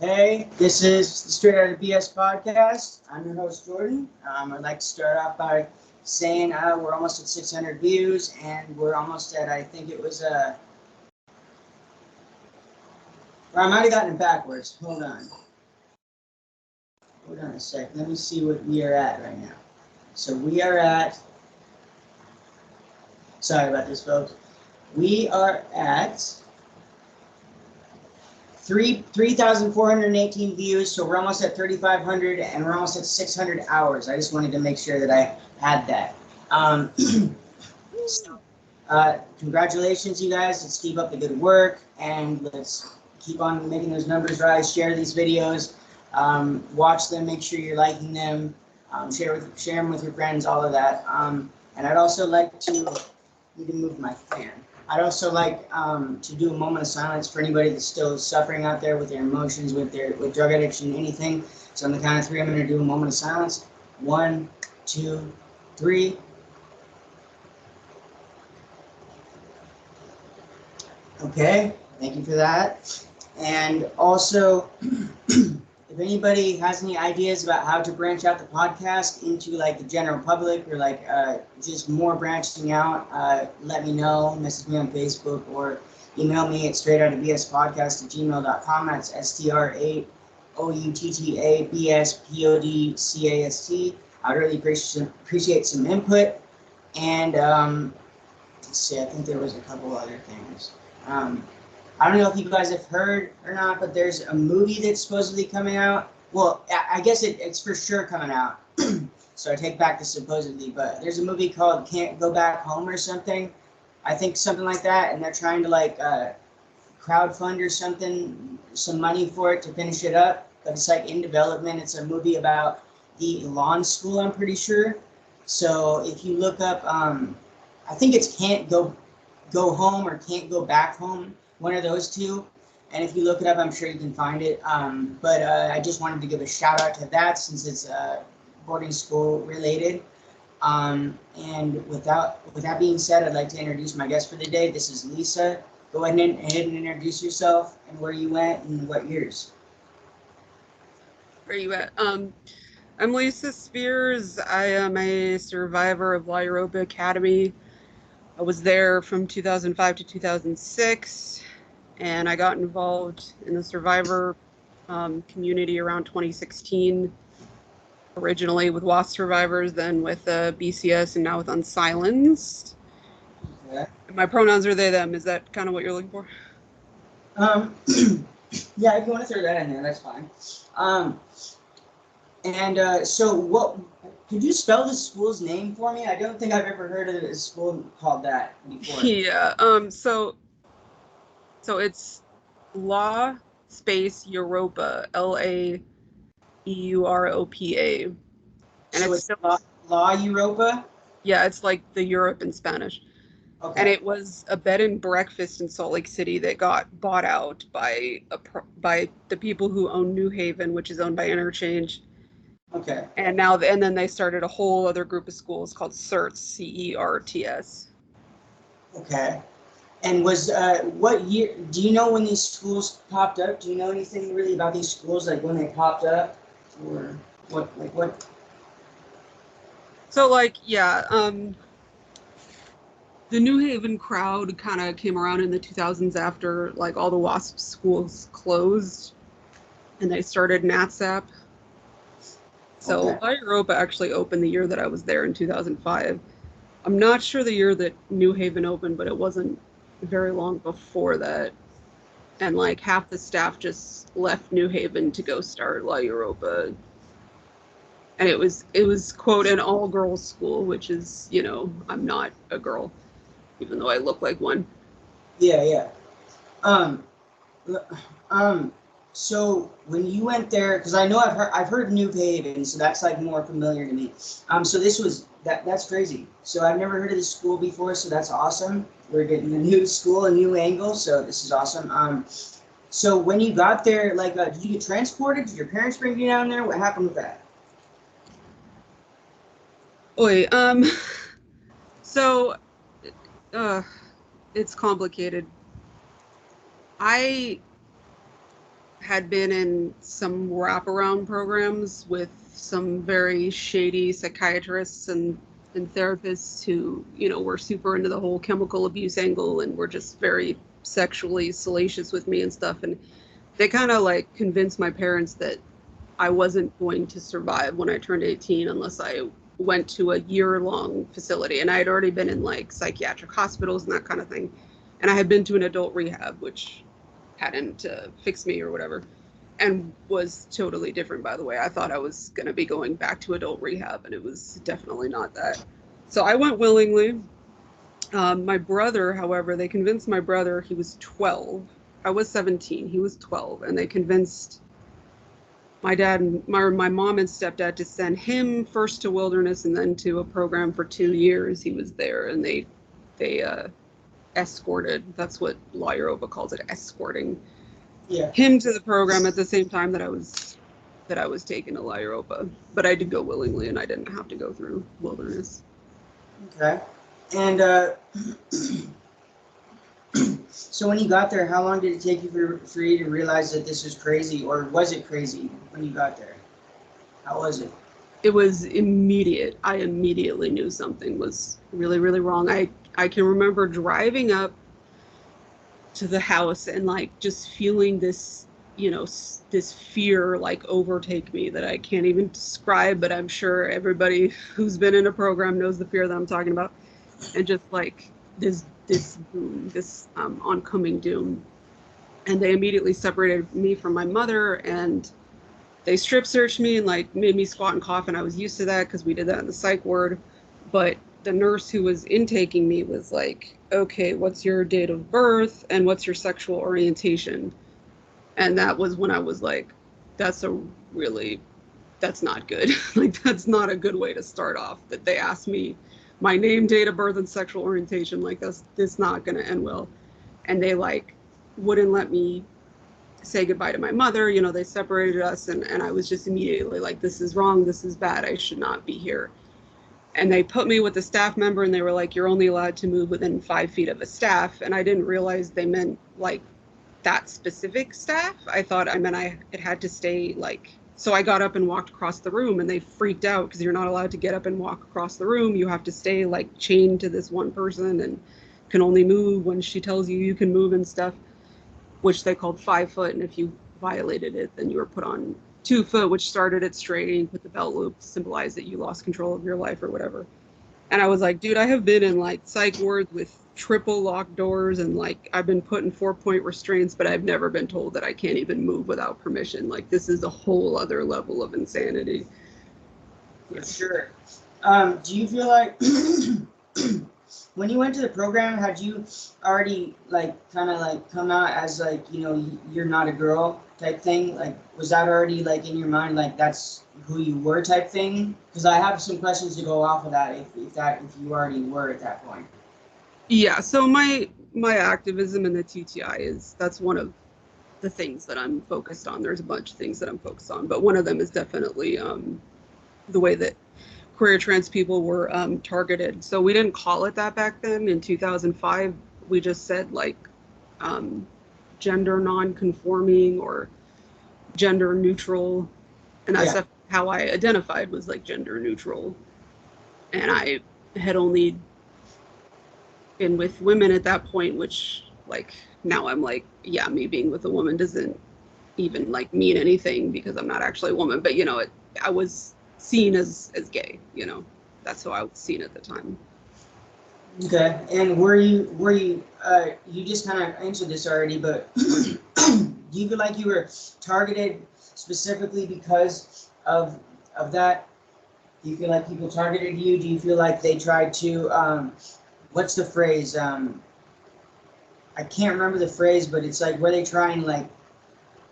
Hey, this is the Straight Outta BS podcast. I'm your host, Jordan. I'd like to start off by saying we're almost at 600 views, and we're almost at, I think it was, or I might have gotten it backwards. Hold on a sec. Let me see what we are at right now. So we are at, sorry about this, folks. We are at 3,418 views, so we're almost at 3,500, and we're almost at 600 hours. I just wanted to make sure that I had that. Congratulations, you guys. Let's keep up the good work, and let's keep on making those numbers rise. Share these videos, watch them, make sure you're liking them, share them with your friends, all of that. And I'd also like to, you can move my fan. I'd also like to do a moment of silence for anybody that's still suffering out there with their emotions, with drug addiction, anything. So on the count of three, I'm going to do a moment of silence. 1, 2, 3. Okay, thank you for that. And also, if anybody has any ideas about how to branch out the podcast into like the general public or like just more branching out, let me know. Message me on Facebook or email me at straightouttabspodcast@gmail.com. That's STRAOUTTABSPODCAST. I'd really appreciate some input. And let's see, I think there was a couple other things. I don't know if you guys have heard or not, but there's a movie that's supposedly coming out. Well, I guess it's for sure coming out. So I take back the supposedly, but there's a movie called Can't Go Back Home or something. I think something like that, and they're trying to like crowdfund or something, some money for it to finish it up. But it's like in development. It's a movie about the lawn school, I'm pretty sure. So if you look up, I think it's Can't Go Home or Can't Go Back Home. One of those two, and if you look it up, I'm sure you can find it. But I just wanted to give a shout out to that since it's boarding school related. And with that being said, I'd like to introduce my guest for the day. This is Lisa. Go ahead and introduce yourself and where you went and what years. Where are you at? I'm Lisa Spears. I am a survivor of Europa Academy. I was there from 2005 to 2006. And I got involved in the survivor community around 2016, originally with W.W.A.S.P survivors, then with BCS, and now with Unsilenced. Okay. My pronouns are they, them. Is that kind of what you're looking for? Yeah, if you want to throw that in there, that's fine. So what, could you spell the school's name for me? I don't think I've ever heard of a school called that before. Yeah, so it's Law space Europa, LAEUROPA. And so it's Law Europa? Yeah, it's like the Europe in Spanish. Okay. And it was a bed and breakfast in Salt Lake City that got bought out by the people who own New Haven, which is owned by Interchange. Okay. And then they started a whole other group of schools called CERTS, CERTS. Okay. And was what year? Do you know when these schools popped up? Do you know anything really about these schools, like when they popped up, or what? Like what? So the New Haven crowd kind of came around in the 2000s after like all the W.W.A.S.P schools closed, and they started NATSAP. So Okay. Europa actually opened the year that I was there in 2005. I'm not sure the year that New Haven opened, but it wasn't very long before that. And like half the staff just left New Haven to go start La Europa. And it was quote an all girls school, which is, I'm not a girl, even though I look like one. Yeah. So when you went there, because I know I've heard New Haven, so that's like more familiar to me. So this was that's crazy. So I've never heard of this school before, so that's awesome. We're getting a new school, a new angle, so this is awesome. So when you got there, like, did you get transported? Did your parents bring you down there? What happened with that? So it's complicated. I had been in some wraparound programs with some very shady psychiatrists and therapists who, you know, were super into the whole chemical abuse angle and were just very sexually salacious with me and stuff. And they kind of like convinced my parents that I wasn't going to survive when I turned 18 unless I went to a year-long facility. And I had already been in like psychiatric hospitals and that kind of thing. And I had been to an adult rehab, which hadn't fixed me or whatever, and was totally different, by the way. I thought I was going to be going back to adult rehab, and it was definitely not that. So I went willingly. My brother, however, they convinced my brother, he was 12. I was 17, he was 12, and they convinced my dad and my mom and stepdad to send him first to Wilderness and then to a program for 2 years. He was there, and they escorted, that's what Law Europa calls it, escorting him to the program at the same time that I was taken to La Europa. But I did go willingly, and I didn't have to go through Wilderness. Okay. And so when you got there, how long did it take you for you to realize that this was crazy, or was it crazy when you got there? How was it? It was immediate. I immediately knew something was really, really wrong. I can remember driving up to the house and like just feeling this, you know, this fear like overtake me that I can't even describe, but I'm sure everybody who's been in a program knows the fear that I'm talking about. And just like this doom, this oncoming doom. And they immediately separated me from my mother, and they strip searched me and like made me squat and cough, and I was used to that because we did that in the psych ward. But the nurse who was intaking me was like, okay, what's your date of birth and what's your sexual orientation? And that was when I was like, that's not good. Like, that's not a good way to start off, that they asked me my name, date of birth, and sexual orientation. Like, that's not going to end well. And they like wouldn't let me say goodbye to my mother. You know, they separated us, and I was just immediately like, this is wrong, this is bad, I should not be here. And they put me with a staff member, and they were like, you're only allowed to move within 5 feet of a staff. And I didn't realize they meant like that specific staff. I thought I meant it had to stay like, so I got up and walked across the room, and they freaked out because you're not allowed to get up and walk across the room. You have to stay like chained to this one person and can only move when she tells you you can move and stuff, which they called 5 foot. And if you violated it, then you were put on 2 foot, which started at straining, put the belt loop, symbolized that you lost control of your life or whatever. And I was like, dude, I have been in like psych wards with triple locked doors, and like I've been put in 4-point restraints, but I've never been told that I can't even move without permission. Like, this is a whole other level of insanity. For sure. Do you feel like when you went to the program, had you already like kind of like come out as like, you know, you're not a girl type thing? Like, was that already like in your mind, like that's who you were type thing? Because I have some questions to go off of that if you already were at that point. Yeah, so my activism in the T.T.I. that's one of the things that I'm focused on. There's a bunch of things that I'm focused on, but one of them is definitely the way that queer trans people were targeted. So we didn't call it that back then. In 2005, we just said like gender non-conforming or gender neutral, and that's how I identified, was like gender neutral. And I had only been with women at that point, which like now I'm like, yeah, me being with a woman doesn't even like mean anything because I'm not actually a woman. But you know, I was seen as gay, you know, that's how I was seen at the time. Okay. And were you you just kind of answered this already, but do you feel like you were targeted specifically because of that? Do you feel like people targeted you? Do you feel like they tried to what's the phrase? I can't remember the phrase, but it's like where they try and like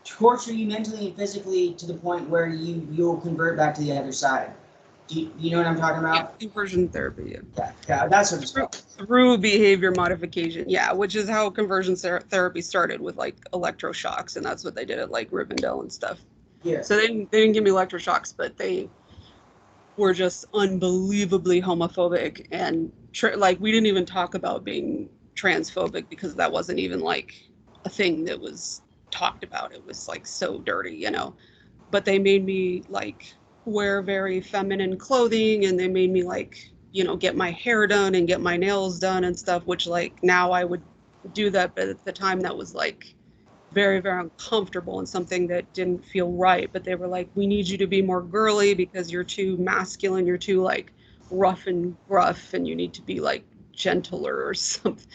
torture you mentally and physically to the point where you'll convert back to the other side. Do you know what I'm talking about? Yeah, conversion therapy. Yeah, that's what it's called. Through behavior modification, yeah, which is how conversion therapy started, with like electroshocks, and that's what they did at like Rivendell and stuff. Yeah. So they didn't give me electroshocks, but they were just unbelievably homophobic, and like we didn't even talk about being transphobic because that wasn't even like a thing that was talked about. It was like so dirty, you know. But they made me like wear very feminine clothing, and they made me like, you know, get my hair done and get my nails done and stuff, which like now I would do that, but at the time that was like very, very uncomfortable and something that didn't feel right. But they were like, we need you to be more girly because you're too masculine, you're too like rough and gruff, and you need to be like gentler or something,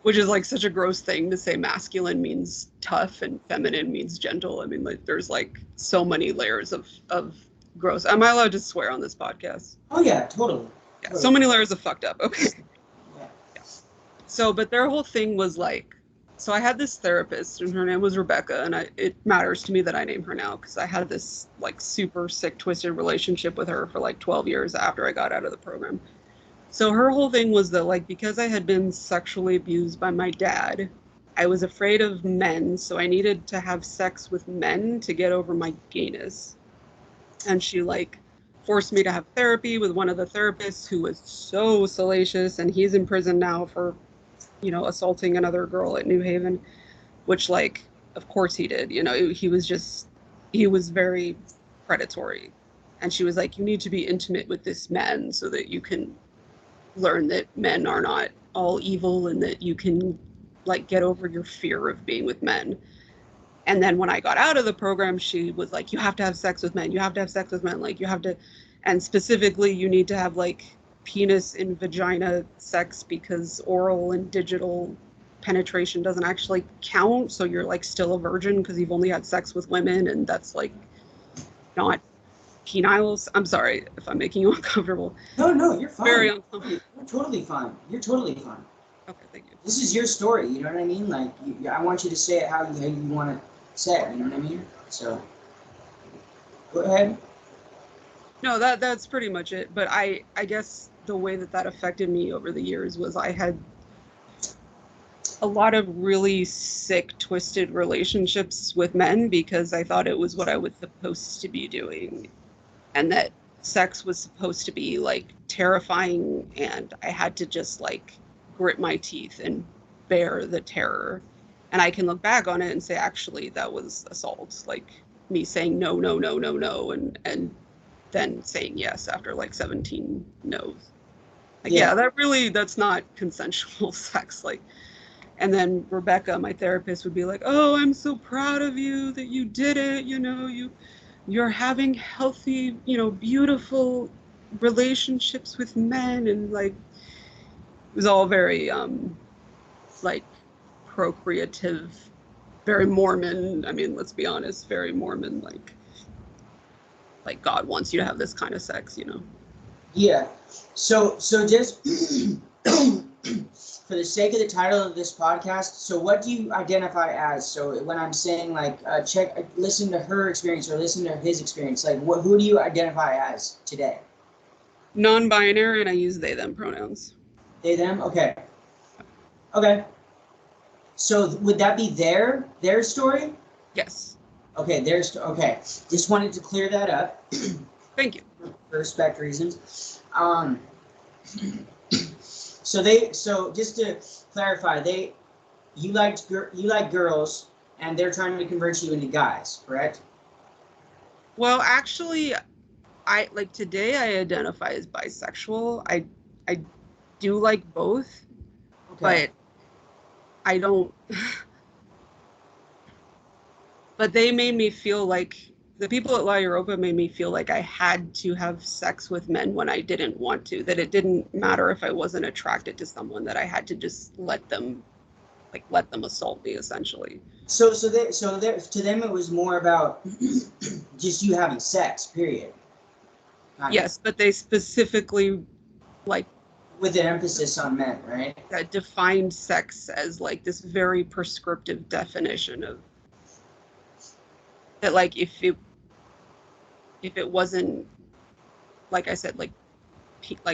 which is like such a gross thing to say. Masculine means tough and feminine means gentle. I mean, like there's like so many layers of gross. Am I allowed to swear on this podcast? Oh yeah, totally. Yeah, so many layers of fucked up. Okay. Yeah. Yeah. So, but their whole thing was like, so I had this therapist and her name was Rebecca, and it matters to me that I name her now because I had this like super sick, twisted relationship with her for like 12 years after I got out of the program. So her whole thing was that like, because I had been sexually abused by my dad, I was afraid of men, so I needed to have sex with men to get over my gayness. And she like forced me to have therapy with one of the therapists who was so salacious, and he's in prison now for, you know, assaulting another girl at New Haven, which like, of course he did, you know, he was very predatory. And she was like, you need to be intimate with this man so that you can learn that men are not all evil and that you can like get over your fear of being with men. And then when I got out of the program, she was like, you have to have sex with men. You have to have sex with men. Like you have to, and specifically you need to have like penis in vagina sex because oral and digital penetration doesn't actually count. So you're like still a virgin because you've only had sex with women, and that's like not penile. I'm sorry if I'm making you uncomfortable. No, you're fine. Very uncomfortable. You're totally fine. You're totally fine. Okay, thank you. This is your story, you know what I mean? Like, I want you to say it how you want to say it, you know what I mean? So, go ahead. No, that's pretty much it. But I guess the way that affected me over the years was I had a lot of really sick, twisted relationships with men because I thought it was what I was supposed to be doing, and that sex was supposed to be like terrifying, and I had to just like grit my teeth and bear the terror. And I can look back on it and say, actually, that was assault. Like me saying no, no, no, no, no, and then saying yes after like 17 no's. Like, yeah, that's not consensual sex. Like, and then Rebecca, my therapist, would be like, oh, I'm so proud of you that you did it. You know, you're having healthy, you know, beautiful relationships with men. And like, it was all very, like procreative, very Mormon. I mean, let's be honest, very Mormon, like God wants you to have this kind of sex, you know? Yeah. So just for the sake of the title of this podcast, so what do you identify as? So when I'm saying like, listen to her experience or listen to his experience, like who do you identify as today? Non-binary, and I use they, them pronouns. They, them? Okay. Okay. So would that be their story? Yes. Okay, okay. Just wanted to clear that up. Thank you. For respect reasons. So just to clarify, you like girls, and they're trying to convert you into guys, correct? Well, actually, today I identify as bisexual. I do like both, okay. But I don't. But they made me feel like, the people at Europa made me feel like I had to have sex with men when I didn't want to, that it didn't matter if I wasn't attracted to someone, that I had to just let them assault me, essentially. So to them it was more about just you having sex, period. Yes, but they specifically, like, with an emphasis on men, right? That defined sex as like this very prescriptive definition of that, like if it wasn't, like I said, like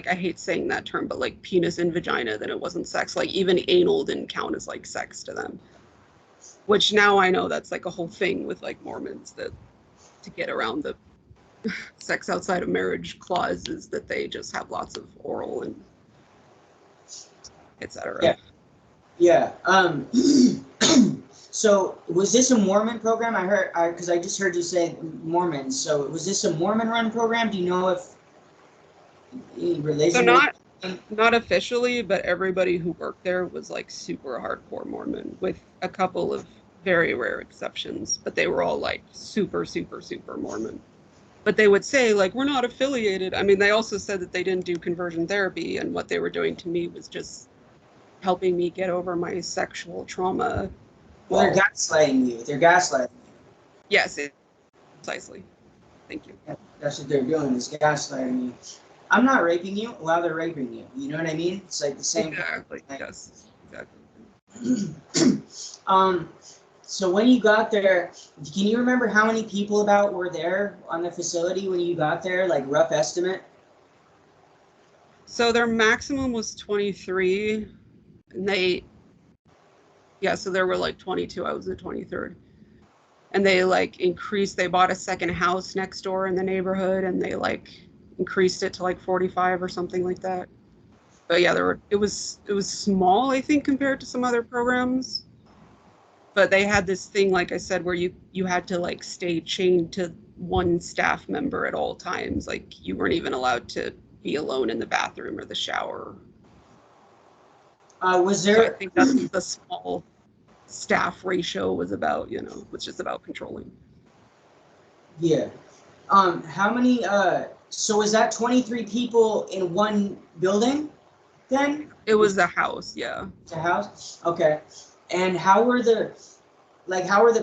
I hate saying that term, but like penis and vagina, then it wasn't sex. Like even anal didn't count as like sex to them. Which now I know that's like a whole thing with like Mormons, that to get around the sex outside of marriage clause is that they just have lots of oral and etc. Yeah. So was this a Mormon program? Because I just heard you say Mormons. So was this a Mormon-run program? Do you know if any So religion was? not officially, but everybody who worked there was like super hardcore Mormon, with a couple of very rare exceptions, but they were all like super, super, super Mormon. But they would say like, we're not affiliated. I mean, they also said that they didn't do conversion therapy, and what they were doing to me was just helping me get over my sexual trauma. Well, they're gaslighting you. They're gaslighting you. Yes, precisely. Thank you. That's what they're doing, is gaslighting you. I'm not raping you while they're raping you. You know what I mean? It's like the same. Exactly. Yes. Exactly. So when you got there, can you remember how many people about were there on the facility when you got there? Like rough estimate? So their maximum was 23, and so there were like 22. I was the 23rd. And they like increased, they bought a second house next door in the neighborhood, and they like increased it to like 45 or something like that. But yeah, it was small, I think, compared to some other programs. But they had this thing, like I said, where you had to like stay chained to one staff member at all times. Like you weren't even allowed to be alone in the bathroom or the shower. Was So I there? think that's what the small staff ratio was about, was just about controlling. Yeah. How many? So was that 23 people in one building? Then It was a house, yeah. it's a house. Okay. And how were the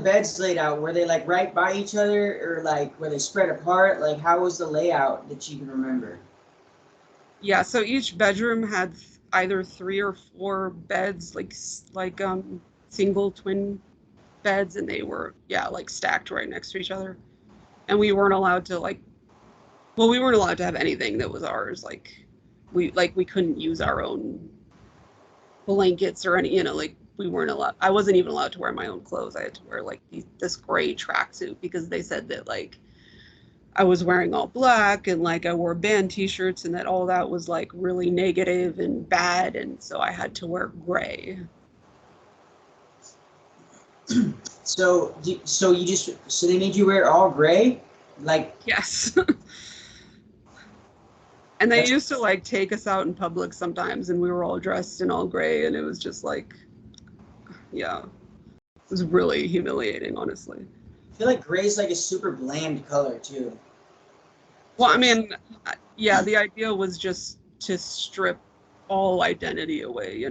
beds laid out? Were they like right by each other, or like were they spread apart? Like how was the layout that you can remember? Yeah, so each bedroom had either 3 or 4 beds, like single twin beds, and they were like stacked right next to each other. And we weren't allowed to we weren't allowed to have anything that was ours. We couldn't use our own blankets or any, like we weren't allowed. I wasn't even allowed to wear my own clothes. I had to wear like this gray tracksuit, because they said that like I was wearing all black, and like I wore band t-shirts, and that all that was like really negative and bad, and so I had to wear gray. So they made you wear all gray, like Yes. And they used to like take us out in public sometimes, and we were all dressed in all gray, and it was just like, yeah, it was really humiliating, honestly. I feel like gray is like a super bland color too. Well, I mean, yeah, the idea was just to strip all identity away,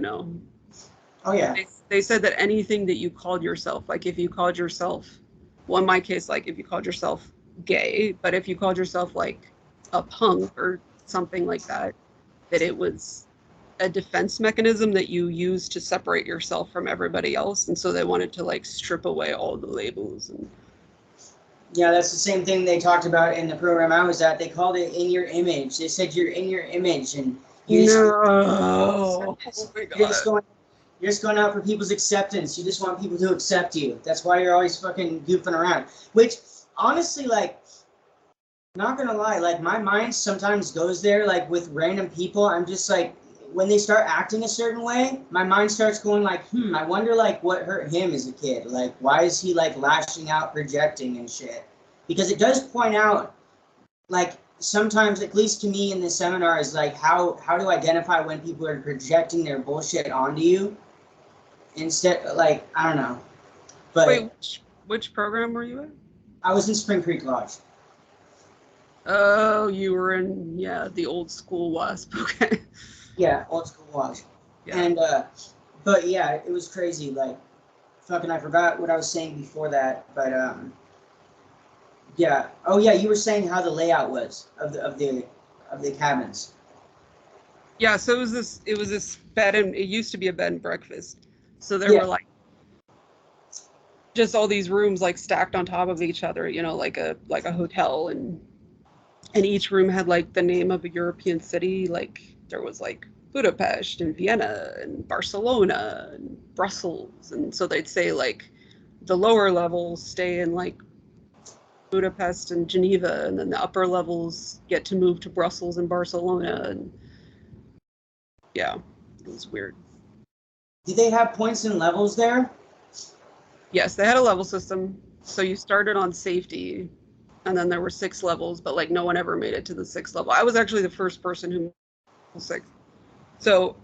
Oh yeah. They said that anything that you called yourself, like if you called yourself, well, in my case, like if you called yourself gay, but if you called yourself like a punk or something like that, that it was a defense mechanism that you use to separate yourself from everybody else. And so they wanted to like strip away all the labels. And yeah, that's the same thing they talked about in the program I was at. They called it in your image. They said you're in your image, and you just, oh my God. You're just going out for people's acceptance. You just want people to accept you. That's why you're always fucking goofing around. Which, honestly, like, not gonna lie, like, my mind sometimes goes there, like, with random people. I'm just like, when they start acting a certain way, my mind starts going like, I wonder, like, what hurt him as a kid. Like, why is he, like, lashing out, projecting and shit? Because it does point out, like, sometimes, at least to me in the seminar, is like how to identify when people are projecting their bullshit onto you. Instead, like, I don't know. But wait, which program were you in? I was in Spring Creek Lodge. Oh, you were in, the old school W.W.A.S.P. Okay. Yeah, old school Lodge. Yeah. And, but yeah, it was crazy. Like, fucking, I forgot what I was saying before that. But, yeah. Oh, yeah, you were saying how the layout was of the cabins. Yeah, so it was this bed, and it used to be a bed and breakfast. So there were like just all these rooms like stacked on top of each other, like a hotel, and each room had like the name of a European city. Like there was like Budapest and Vienna and Barcelona and Brussels. And so they'd say like the lower levels stay in like Budapest and Geneva, and then the upper levels get to move to Brussels and Barcelona. And yeah, it was weird. Did they have points and levels there? Yes, they had a level system. So you started on safety, and then there were 6 levels, but like no one ever made it to the 6th level. I was actually the first person who made 6. So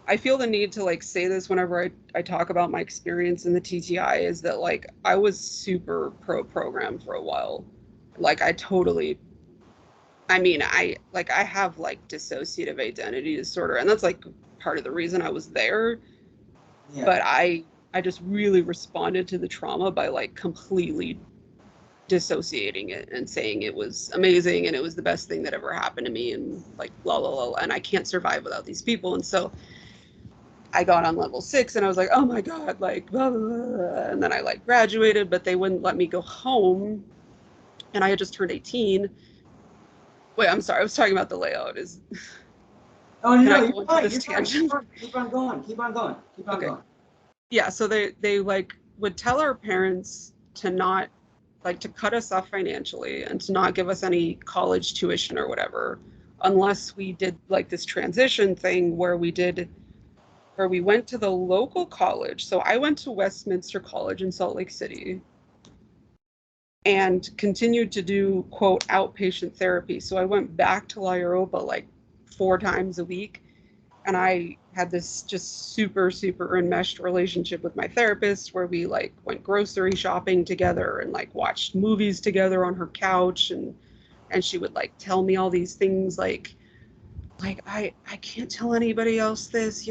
I feel the need to like say this whenever I talk about my experience in the T.T.I. is that like I was super pro program for a while. Like I have like dissociative identity disorder, and that's like part of the reason I was there. Yeah. But I just really responded to the trauma by like completely dissociating it and saying it was amazing and it was the best thing that ever happened to me and like la la la, and I can't survive without these people. And so I got on level 6 and I was like, oh my God, like, blah, blah, blah. And then I like graduated, but they wouldn't let me go home. And I had just turned 18. Wait, I'm sorry. I was talking about the layout. Oh Can I no, go you're into fine. this You're fine. tangent? Keep on going. Keep on going. Keep on Okay. going. Yeah. So they like would tell our parents to not like to cut us off financially and to not give us any college tuition or whatever, unless we did like this transition thing where we went to the local college. So I went to Westminster College in Salt Lake City and continued to do quote outpatient therapy. So I went back to La Europa like 4 times a week, and I had this just super super enmeshed relationship with my therapist where we like went grocery shopping together and like watched movies together on her couch, and she would like tell me all these things like I can't tell anybody else this,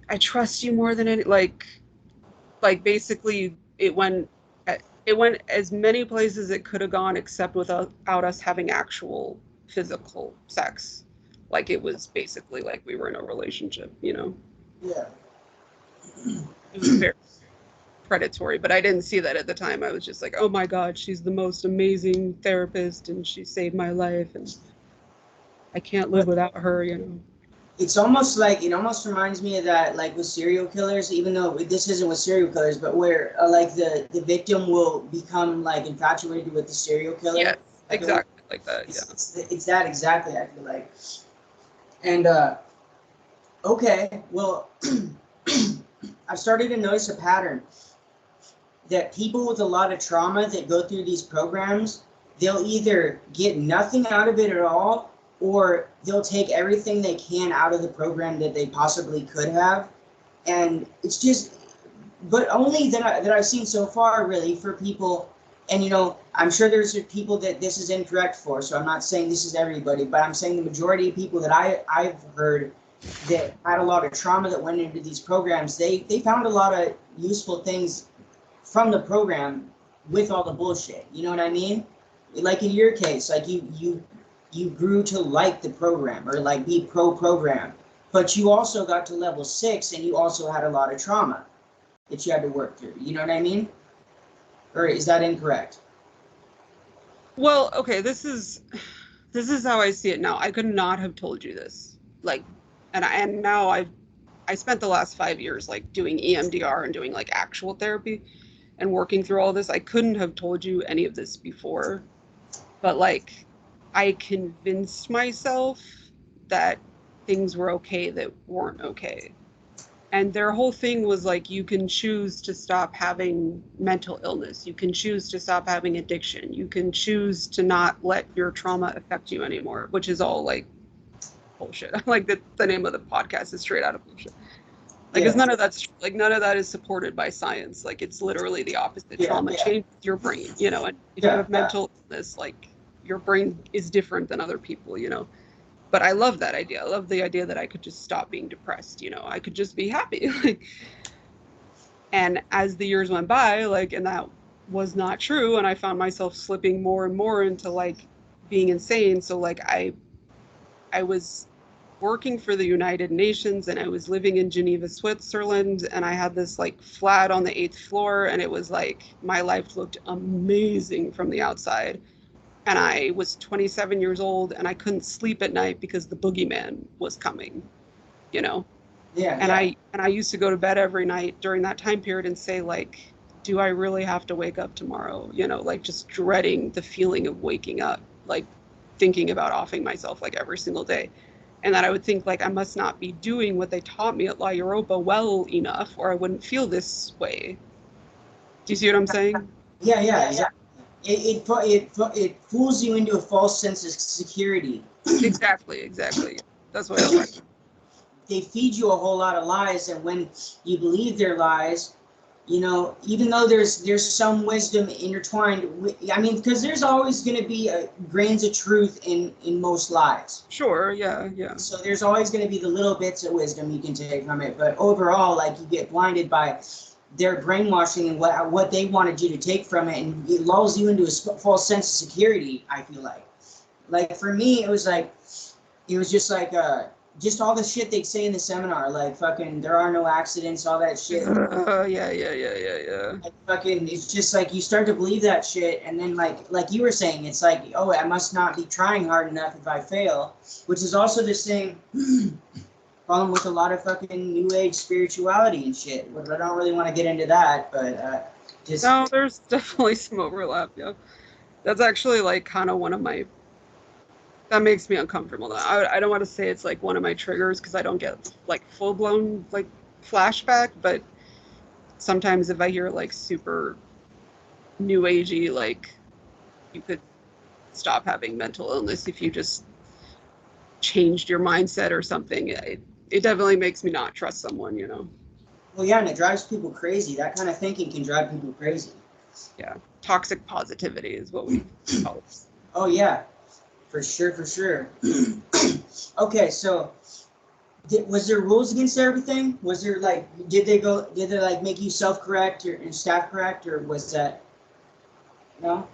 I trust you more than any like basically it went as many places it could have gone except without us having actual physical sex. Like it was basically like we were in a relationship. Yeah. It was very predatory, but I didn't see that at the time. I was just like, oh my God, she's the most amazing therapist and she saved my life and I can't live without her. It's almost like it almost reminds me of that, like with serial killers, even though this isn't with serial killers, but where like the victim will become like infatuated with the serial killer. Yes, Like exactly like that. Yeah. it's that exactly, I feel like. And okay, well, I've started to notice a pattern that people with a lot of trauma that go through these programs, they'll either get nothing out of it at all, or they'll take everything they can out of the program that they possibly could have. And it's just, but only that I've seen so far, really, for people. And I'm sure there's people that this is incorrect for, so I'm not saying this is everybody, but I'm saying the majority of people that I've heard that had a lot of trauma that went into these programs, they found a lot of useful things from the program with all the bullshit. You know what I mean? Like in your case, like you grew to like the program or like be pro program, but you also got to level 6 and you also had a lot of trauma that you had to work through. You know what I mean? Or is that incorrect? Well, okay, this is how I see it now. I could not have told you this. Like, and now I spent the last 5 years like doing EMDR and doing like actual therapy and working through all this. I couldn't have told you any of this before, but like I convinced myself that things were okay that weren't okay. And their whole thing was like, you can choose to stop having mental illness. You can choose to stop having addiction. You can choose to not let your trauma affect you anymore, which is all like bullshit. Like the name of the podcast is straight out of bullshit. Like, Yeah. it's none of that's like none of that is supported by science. Like, it's literally the opposite. Yeah. Trauma Yeah. changes your brain. And if you Yeah. have Yeah. mental illness, like your brain is different than other people. But I love that idea. I love the idea that I could just stop being depressed. I could just be happy. Like, and as the years went by, like, and that was not true, and I found myself slipping more and more into like being insane. So like I was working for the United Nations and I was living in Geneva, Switzerland, and I had this like flat on the 8th floor, and it was like my life looked amazing from the outside. And I was 27 years old and I couldn't sleep at night because the boogeyman was coming, you know. Yeah. And Yeah. I used to go to bed every night during that time period and say like, do I really have to wake up tomorrow? Like just dreading the feeling of waking up, like thinking about offing myself like every single day. And that I would think like I must not be doing what they taught me at La Europa well enough, or I wouldn't feel this way. Do you see what I'm saying? Yeah, exactly. It fools you into a false sense of security. Exactly. That's what I like. They feed you a whole lot of lies, and when you believe their lies, you know, even though there's some wisdom intertwined, I mean, because there's always going to be grains of truth in most lies. Sure, yeah. So there's always going to be the little bits of wisdom you can take from it, but overall, like, you get blinded by their brainwashing and what they wanted you to take from it, and it lulls you into a false sense of security. I feel like for me, it was just like just all the shit they say in the seminar, like fucking there are no accidents, all that shit. Yeah. Like fucking, it's just like you start to believe that shit, and then like you were saying, it's like, oh, I must not be trying hard enough if I fail, which is also the same problem with a lot of fucking new age spirituality and shit. But I don't really want to get into that, but just no, there's definitely some overlap. Yeah, that's actually like kind of one of my. That makes me uncomfortable. I don't want to say it's like one of my triggers because I don't get like full blown like flashback, but sometimes if I hear like super new agey, like you could stop having mental illness if you just changed your mindset or something. It definitely makes me not trust someone, you know. well, yeah, and it drives people crazy. That kind of thinking can drive people crazy. Yeah, toxic positivity is what we call it. Oh yeah, for sure. Okay, so was there rules against everything? Was there like, did they like make you self-correct or staff correct, or was that no?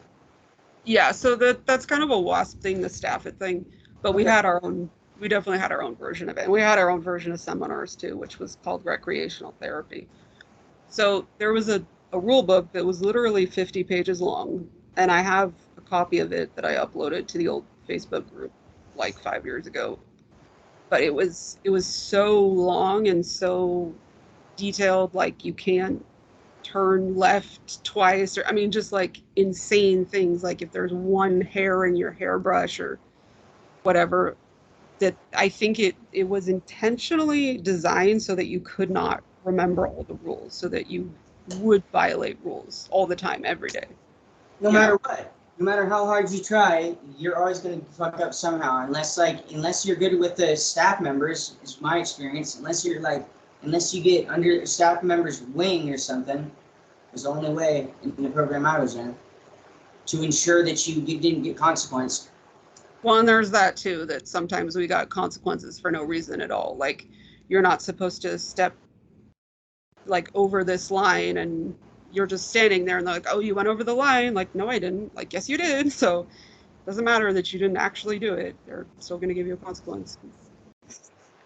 Yeah, so that's kind of a WASP thing, the Stafford thing, but we Okay. had our own. We definitely had our own version of it. And we had our own version of seminars too, which was called recreational therapy. So there was a rule book that was literally 50 pages long, and I have a copy of it that I uploaded to the old Facebook group like 5 years ago. But it was so long and so detailed, like you can't turn left twice, or I mean just like insane things, like if there's one hair in your hairbrush or whatever, that I think it was intentionally designed so that you could not remember all the rules, so that you would violate rules all the time, every day. No You matter know? what, no matter how hard you try, you're always gonna fuck up somehow. Unless you're good with the staff members, is my experience. Unless you get under staff members' wing or something, was the only way in the program I was in to ensure that you didn't get consequenced. Well, and there's that too, that sometimes we got consequences for no reason at all. Like you're not supposed to step like over this line, and you're just standing there and they're like, oh, you went over the line. Like, no, I didn't. Like, yes, you did. So it doesn't matter that you didn't actually do it. They're still going to give you a consequence.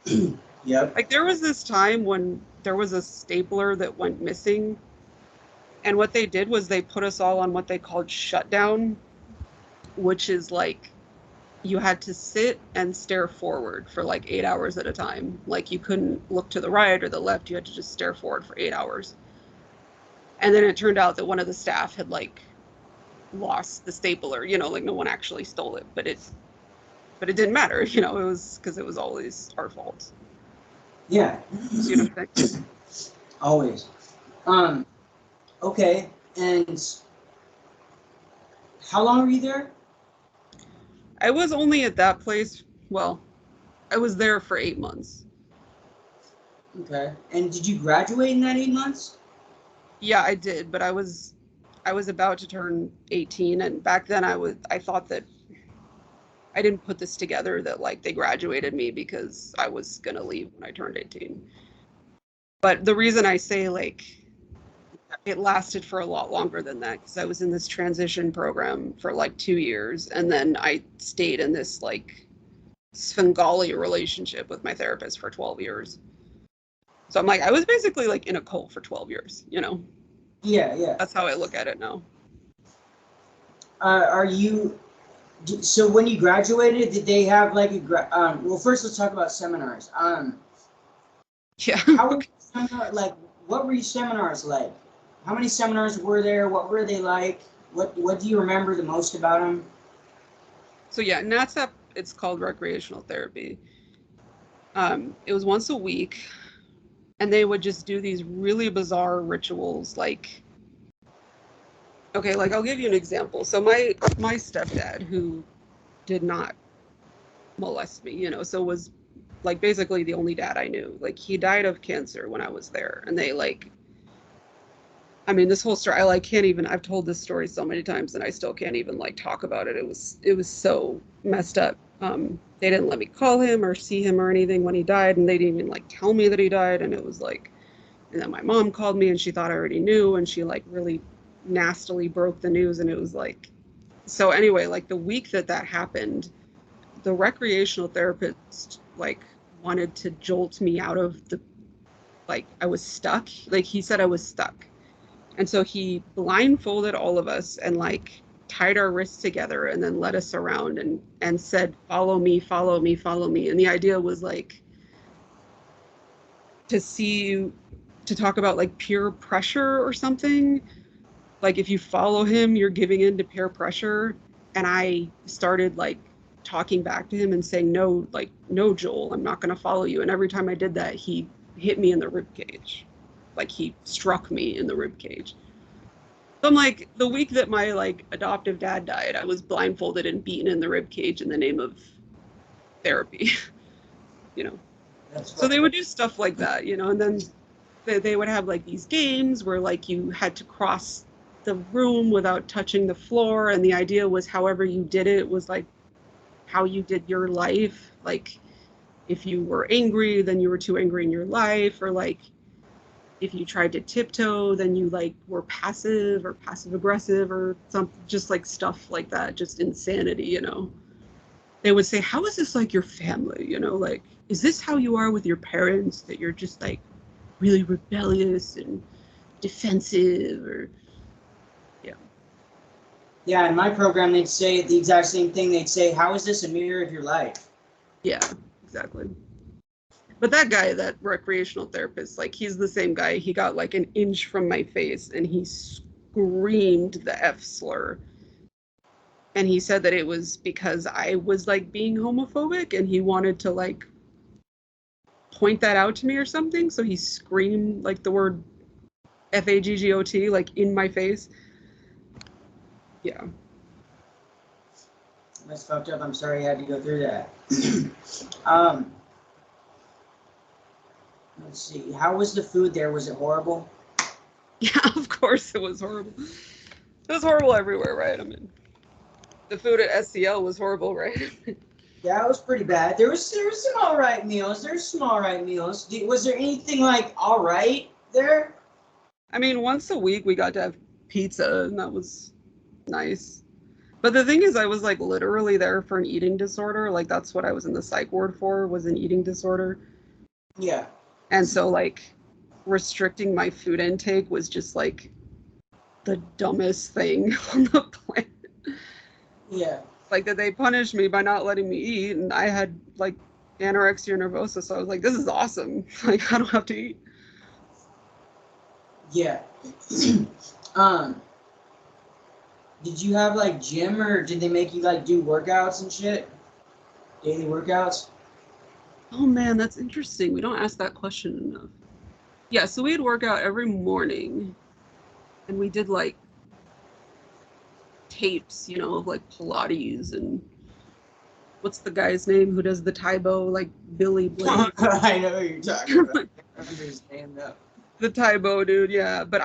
Yep. Like there was this time when there was a stapler that went missing, and what they did was they put us all on what they called shutdown, which is like you had to sit and stare forward for like 8 hours at a time. Like you couldn't look to the right or the left. You had to just stare forward for 8 hours. And then it turned out that one of the staff had like lost the stapler, you know, like no one actually stole it, but it didn't matter, you know, it was because it was always our fault. Yeah. You know what I'm saying? Always. Okay. And how long were you there? I was only at that place, well, I was there for 8 months. Okay. And did you graduate in that 8 months? Yeah, I did, but I was about to turn 18, and back then I thought that I didn't put this together that like they graduated me because I was gonna leave when I turned 18. But the reason I say like it lasted for a lot longer than that, because I was in this transition program for like 2 years, and then I stayed in this like Svengali relationship with my therapist for 12 years. So I'm like, I was basically like in a cult for 12 years, you know? Yeah. That's how I look at it now. Are you? So when you graduated, did they have like well, first let's talk about seminars. Yeah. How were seminar like? What were your seminars like? How many seminars were there? What were they like? What do you remember the most about them? So yeah, NATSAP, it's called recreational therapy. It was once a week, and they would just do these really bizarre rituals, like Okay, like I'll give you an example. So my stepdad, who did not molest me, so was like basically the only dad I knew. Like he died of cancer when I was there, and they like, I mean, this whole story, I like can't even. I've told this story so many times, and I still can't even like talk about it. It was so messed up. They didn't let me call him or see him or anything when he died, and they didn't even like tell me that he died. And it was like, and then my mom called me, and she thought I already knew, and she like really nastily broke the news, and it was like, so anyway, like the week that that happened, the recreational therapist like wanted to jolt me out of the, like I was stuck. Like he said I was stuck. And so he blindfolded all of us and like tied our wrists together and then led us around and said, follow me, follow me, follow me. And the idea was like to see, to talk about like peer pressure or something. Like if you follow him, you're giving in to peer pressure. And I started like talking back to him and saying, no, like, no, Joel, I'm not going to follow you. And every time I did that, he hit me in the rib cage. Like he struck me in the rib cage. So I'm like, the week that my like adoptive dad died, I was blindfolded and beaten in the rib cage in the name of therapy, you know. So they would do stuff like that, and then they would have like these games where like you had to cross the room without touching the floor, and the idea was however you did it was like how you did your life. Like if you were angry, then you were too angry in your life, or like if you tried to tiptoe, then you like were passive or passive aggressive or something, just like stuff like that, just insanity. They would say, how is this like your family? Like, is this how you are with your parents, that you're just like really rebellious and defensive? Or Yeah, in my program, they'd say the exact same thing. They'd say, how is this a mirror of your life? Yeah, exactly. But that guy, that recreational therapist, like he's the same guy. He got like an inch from my face and he screamed the F slur. And he said that it was because I was like being homophobic and he wanted to like point that out to me or something. So he screamed like the word FAGGOT like in my face. Yeah. That's fucked up. I'm sorry you had to go through that. Let's see. How was the food there? Was it horrible? Yeah, of course it was horrible. It was horrible everywhere, right? I mean, the food at SCL was horrible, right? Yeah, it was pretty bad. There was some all right meals. There's some all right meals. Was there anything like all right there? I mean, once a week we got to have pizza, and that was nice. But the thing is, I was like literally there for an eating disorder. Like that's what I was in the psych ward for, was an eating disorder. Yeah. And so like restricting my food intake was just like the dumbest thing on the planet. Yeah. Like that they punished me by not letting me eat, and I had like anorexia nervosa, so I was like, this is awesome. Like I don't have to eat. Yeah. Did you have like gym, or did they make you like do workouts and shit? Daily workouts? Oh man, that's interesting. We don't ask that question enough. Yeah, so we'd work out every morning, and we did like tapes, of like Pilates and what's the guy's name who does the Taibo, like Billy Blake. I know who you're talking about. I remember his name though. The Taibo dude, yeah. But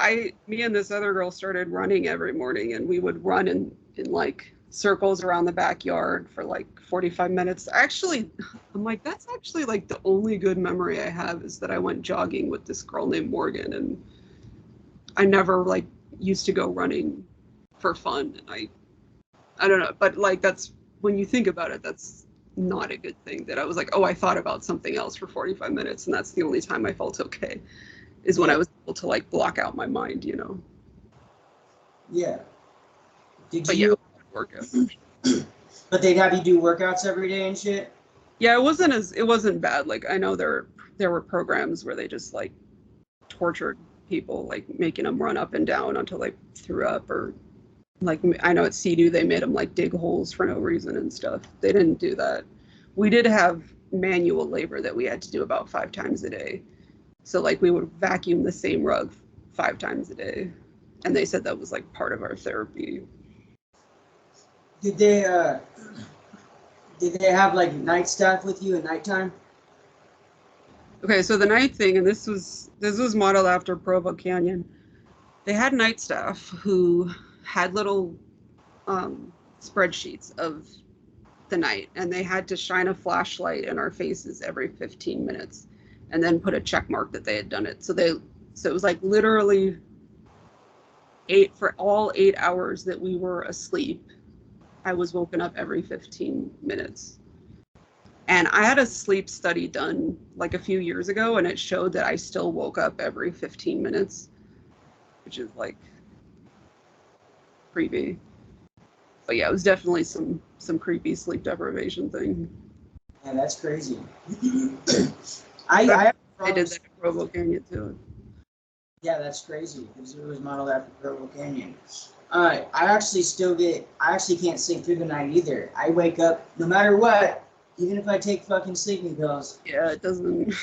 me and this other girl started running every morning, and we would run in like circles around the backyard for like 45 minutes. Actually, I'm like, that's actually like the only good memory I have is that I went jogging with this girl named Morgan, and I never like used to go running for fun. And I don't know, but like that's, when you think about it, that's not a good thing. That I was like, oh, I thought about something else for 45 minutes, and that's the only time I felt okay, is when I was able to like block out my mind, Yeah. But yeah, workout. But they'd have you do workouts every day and shit? Yeah, it wasn't bad. Like I know there were programs where they just like tortured people, like making them run up and down until they threw up, or like I know at CEDU they made them like dig holes for no reason and stuff. They didn't do that. We did have manual labor that we had to do about 5 times a day. So like we would vacuum the same rug 5 times a day. And they said that was like part of our therapy. Did they have like night staff with you at nighttime? Okay, so the night thing, and this was modeled after Provo Canyon. They had night staff who had little spreadsheets of the night, and they had to shine a flashlight in our faces every 15 minutes and then put a check mark that they had done it. So it was like literally for all 8 hours that we were asleep, I was woken up every 15 minutes. And I had a sleep study done like a few years ago, and it showed that I still woke up every 15 minutes, which is like creepy. But yeah, it was definitely some creepy sleep deprivation thing. Yeah, that's crazy. I did that at Provo Canyon too. Yeah, that's crazy because it was modeled after Provo Canyon. I actually can't sleep through the night either. I wake up no matter what, even if I take fucking sleeping pills. Yeah, it doesn't.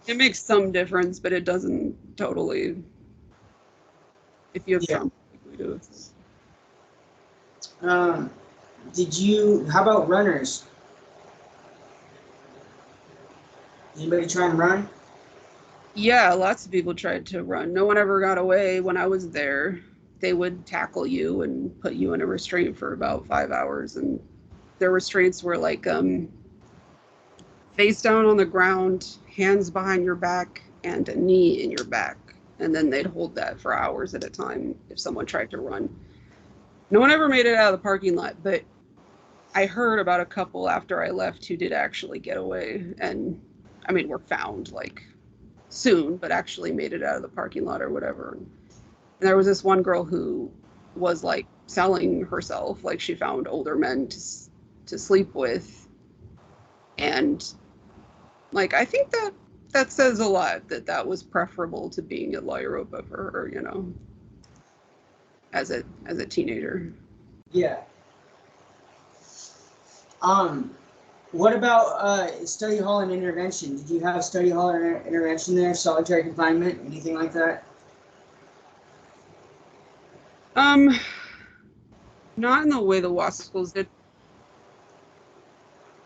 It makes some difference, but it doesn't totally. If you have trauma, like we do. How about runners? Anybody try and run? Yeah, lots of people tried to run. No one ever got away when I was there. They would tackle you and put you in a restraint for about 5 hours. And their restraints were like face down on the ground, hands behind your back, and a knee in your back. And then they'd hold that for hours at a time if someone tried to run. No one ever made it out of the parking lot, but I heard about a couple after I left who did actually get away. And I mean, were found like soon, but actually made it out of the parking lot or whatever. And there was this one girl who was like selling herself, like she found older men to sleep with. And like, I think that says a lot that was preferable to being at La Europa for her, you know, as a teenager. Yeah. What about study hall and intervention? Did you have study hall or intervention there? Solitary confinement, anything like that? Not in the way the W.A.S.P schools did,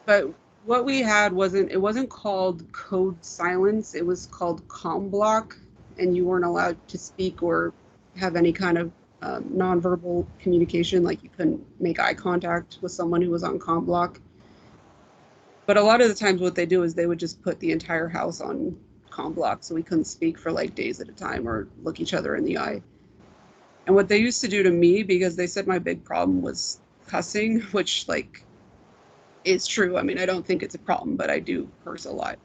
but what we had wasn't called code silence. It was called comm block, and you weren't allowed to speak or have any kind of nonverbal communication. Like you couldn't make eye contact with someone who was on comm block. But a lot of the times what they do is they would just put the entire house on comm block, so we couldn't speak for like days at a time or look each other in the eye. And what they used to do to me, because they said my big problem was cussing, which like is true. I mean, I don't think it's a problem, but I do curse a lot.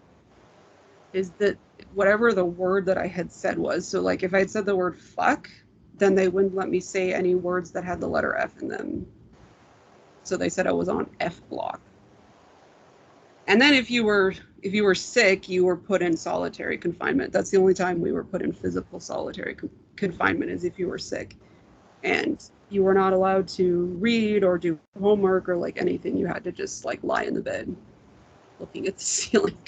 Is that whatever the word that I had said was, so like if I had said the word fuck, then they wouldn't let me say any words that had the letter F in them. So they said I was on F block. And then if you were sick, you were put in solitary confinement. That's the only time we were put in physical solitary confinement, is if you were sick. And you were not allowed to read or do homework or like anything. You had to just like lie in the bed looking at the ceiling.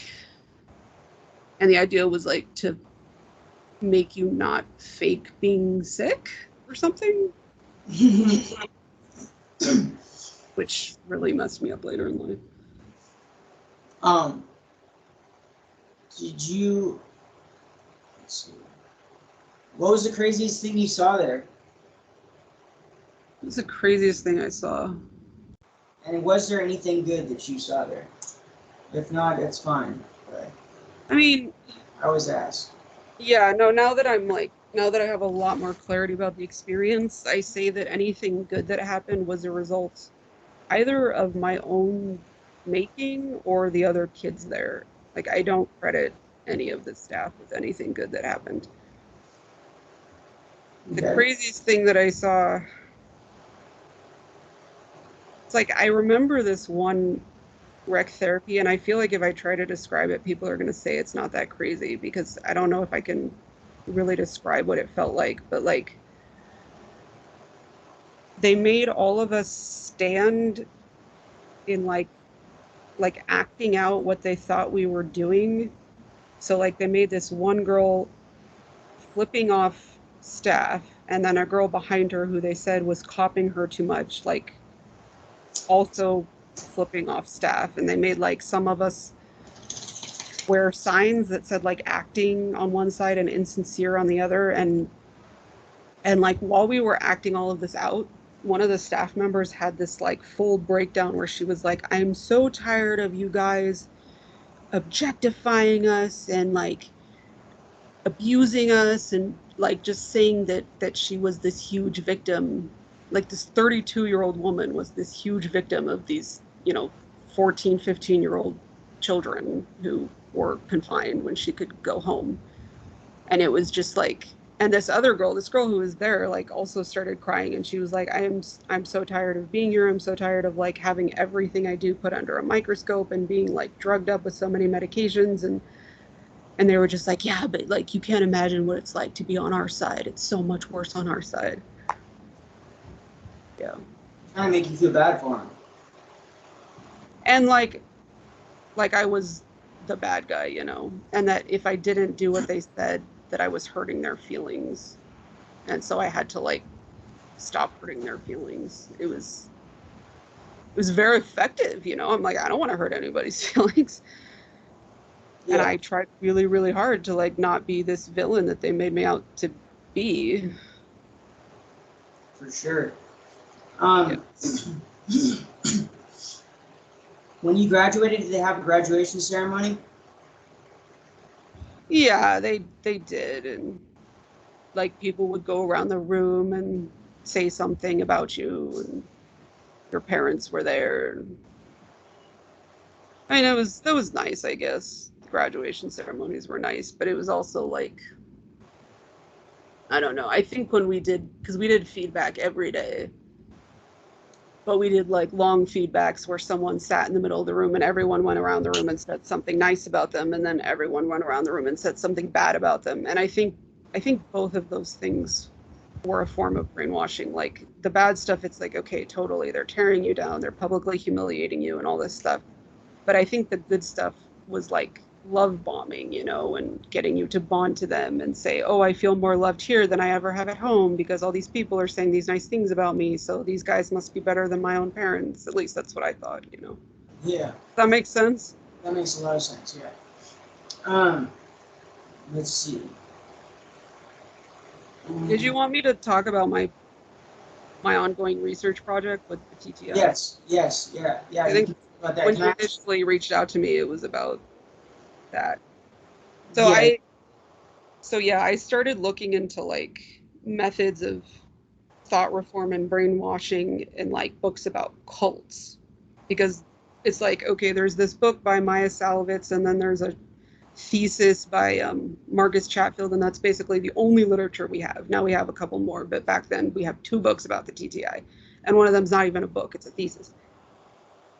And the idea was like to make you not fake being sick or something. Which really messed me up later in life. Let's see. What was the craziest thing you saw there? It was the craziest thing I saw. And was there anything good that you saw there? If not, it's fine. But I mean, I always ask. Yeah, no, now that I have a lot more clarity about the experience, I say that anything good that happened was a result either of my own making or the other kids there. Like, I don't credit any of the staff with anything good that happened. Okay. The craziest thing that I saw, it's like I remember this one rec therapy, and I feel like if I try to describe it, people are going to say it's not that crazy, because I don't know if I can really describe what it felt like, but like they made all of us stand in like acting out what they thought we were doing. So like they made this one girl flipping off staff, and then a girl behind her who they said was copying her too much, like also flipping off staff. And they made like some of us wear signs that said like acting on one side and insincere on the other. And like while we were acting all of this out, one of the staff members had this like full breakdown where she was like, I'm so tired of you guys objectifying us and like abusing us, and like just saying that she was this huge victim, like this 32-year-old woman was this huge victim of these 14 15-year-old children who were confined when she could go home. And it was just like, and this girl who was there like also started crying, and she was like, I'm so tired of being here. I'm so tired of like having everything I do put under a microscope and being like drugged up with so many medications. And they were just like, yeah, but like you can't imagine what it's like to be on our side. It's so much worse on our side. Yeah. Kind of make you feel bad for him. And like I was the bad guy, and that if I didn't do what they said, that I was hurting their feelings. And so I had to like stop hurting their feelings. It was very effective, I'm like, I don't want to hurt anybody's feelings. Yeah. And I tried really, really hard to like not be this villain that they made me out to be. For sure. When you graduated, did they have a graduation ceremony? Yeah, they did. And like people would go around the room and say something about you, and your parents were there. I mean, that was nice, I guess. The graduation ceremonies were nice, but it was also like, I don't know. I think when because we did feedback every day, but we did like long feedbacks where someone sat in the middle of the room and everyone went around the room and said something nice about them, and then everyone went around the room and said something bad about them. And I think both of those things were a form of brainwashing. Like the bad stuff, it's like, okay, totally, they're tearing you down, they're publicly humiliating you and all this stuff. But I think the good stuff was like love bombing, and getting you to bond to them and say, oh, I feel more loved here than I ever have at home because all these people are saying these nice things about me. So these guys must be better than my own parents. At least that's what I thought, Yeah. Does that make sense? That makes a lot of sense, yeah. Let's see. Did you want me to talk about my ongoing research project with the T.T.I? Yes, yeah. I think when you initially reached out to me, it was about that. So yeah. I started looking into like methods of thought reform and brainwashing in like books about cults, because it's like, okay, there's this book by Maya Salovitz, and then there's a thesis by Marcus Chatfield, and that's basically the only literature we have. Now we have a couple more, but back then we have 2 books about the T.T.I, and one of them's not even a book, it's a thesis.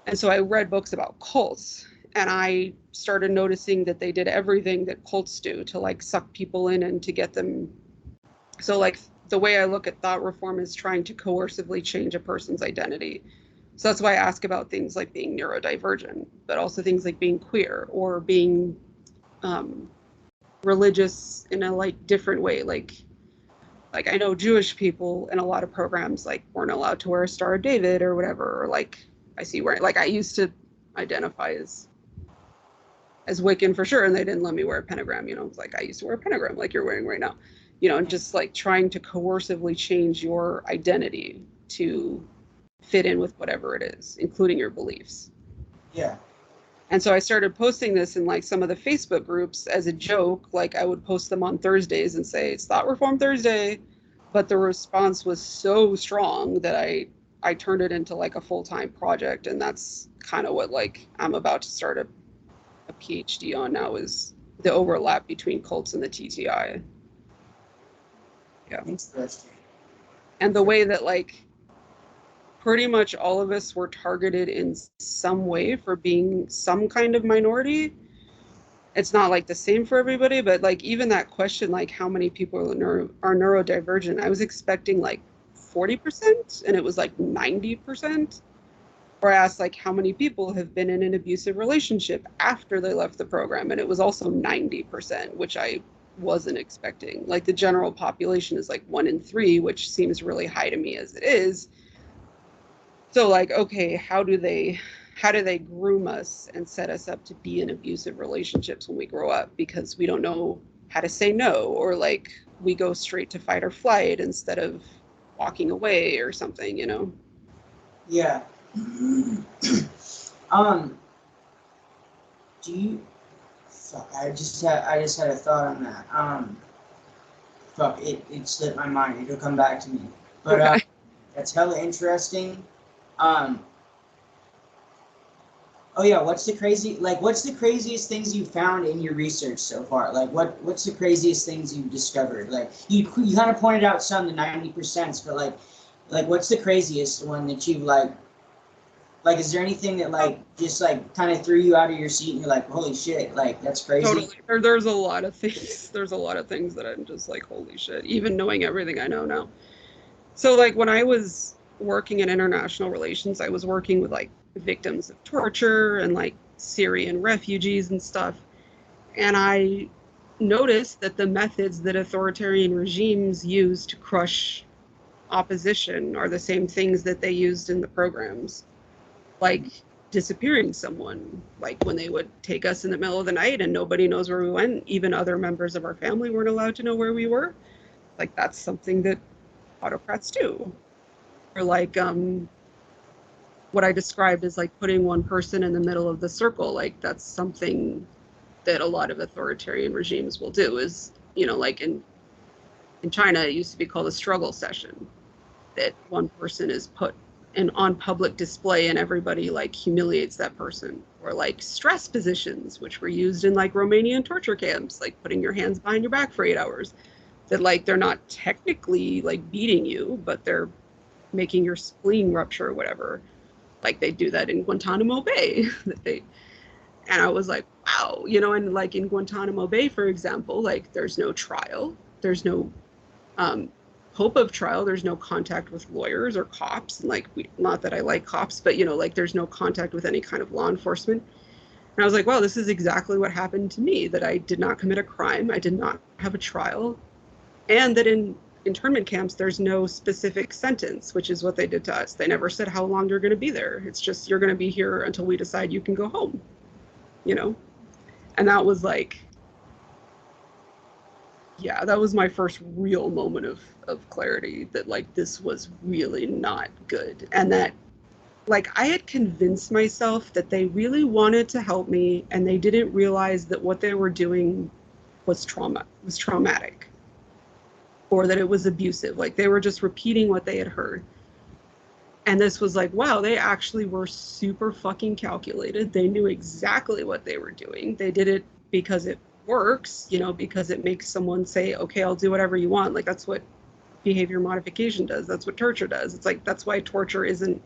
And so I read books about cults, and I started noticing that they did everything that cults do to like suck people in and to get them. So like the way I look at thought reform is trying to coercively change a person's identity. So that's why I ask about things like being neurodivergent, but also things like being queer or being religious in a like different way. Like I know Jewish people in a lot of programs like weren't allowed to wear a Star of David or whatever, or like I see where like I used to identify as Wiccan for sure, and they didn't let me wear a pentagram. It's like I used to wear a pentagram like you're wearing right now, and just like trying to coercively change your identity to fit in with whatever it is, including your beliefs. Yeah. And so I started posting this in like some of the Facebook groups as a joke. Like I would post them on Thursdays and say it's Thought Reform Thursday, but the response was so strong that I turned it into like a full-time project, and that's kind of what like I'm about to start a PhD on now, is the overlap between cults and the T.T.I. Yeah. Interesting. And the way that like pretty much all of us were targeted in some way for being some kind of minority. It's not like the same for everybody, but like even that question, like how many people are neurodivergent, I was expecting like 40%, and it was like 90%. Or I asked like how many people have been in an abusive relationship after they left the program, and it was also 90%, which I wasn't expecting. Like the general population is like 1 in 3, which seems really high to me as it is. So like, okay, how do they groom us and set us up to be in abusive relationships when we grow up, because we don't know how to say no, or like we go straight to fight or flight instead of walking away or something, you know? Yeah. Do you? Fuck. I just had a thought on that. Fuck. It slipped my mind. It'll come back to me. But Okay. that's hella interesting. Um. Oh yeah. What's the craziest things you found in your research so far? Like what's the craziest things you've discovered? Like you kind of pointed out some, the 90%, but like what's the craziest one that you've like, is there anything that like just like kind of threw you out of your seat and you're like, holy shit, like that's crazy? Totally. There's a lot of things. There's a lot of things that I'm just like, holy shit, even knowing everything I know now. So like when I was working in international relations, I was working with like victims of torture and like Syrian refugees and stuff. And I noticed that the methods that authoritarian regimes use to crush opposition are the same things that they used in the programs, like disappearing someone, like when they would take us in the middle of the night and nobody knows where we went. Even other members of our family weren't allowed to know where we were. Like that's something that autocrats do. Or like what I described as like putting one person in the middle of the circle. Like that's something that a lot of authoritarian regimes will do. Is, you know, like in China, it used to be called a struggle session, that one person is put in on public display and everybody like humiliates that person. Or like stress positions, which were used in like Romanian torture camps, like putting your hands behind your back for 8 hours. That like they're not technically like beating you, but they're making your spleen rupture or whatever. Like they do that in Guantanamo Bay. That they And I was like, wow, you know, and like in Guantanamo Bay, for example, like there's no trial, there's no um, hope of trial, there's no contact with lawyers or cops. And like, not that I like cops, but you know, like there's no contact with any kind of law enforcement. And I was like, wow, this is exactly what happened to me, that I did not commit a crime, I did not have a trial, and that in internment camps, there's no specific sentence, which is what they did to us. They never said how long you're going to be there. It's just, you're going to be here until we decide you can go home, you know? And that was like, yeah, that was my first real moment of clarity, that like this was really not good. And that like I had convinced myself that they really wanted to help me and they didn't realize that what they were doing was traumatic, or that it was abusive. Like they were just repeating what they had heard. And this was like, wow, they actually were super fucking calculated. They knew exactly what they were doing. They did it because it works, you know, because it makes someone say, okay, I'll do whatever you want. Like that's what behavior modification does. That's what torture does. It's like, that's why torture isn't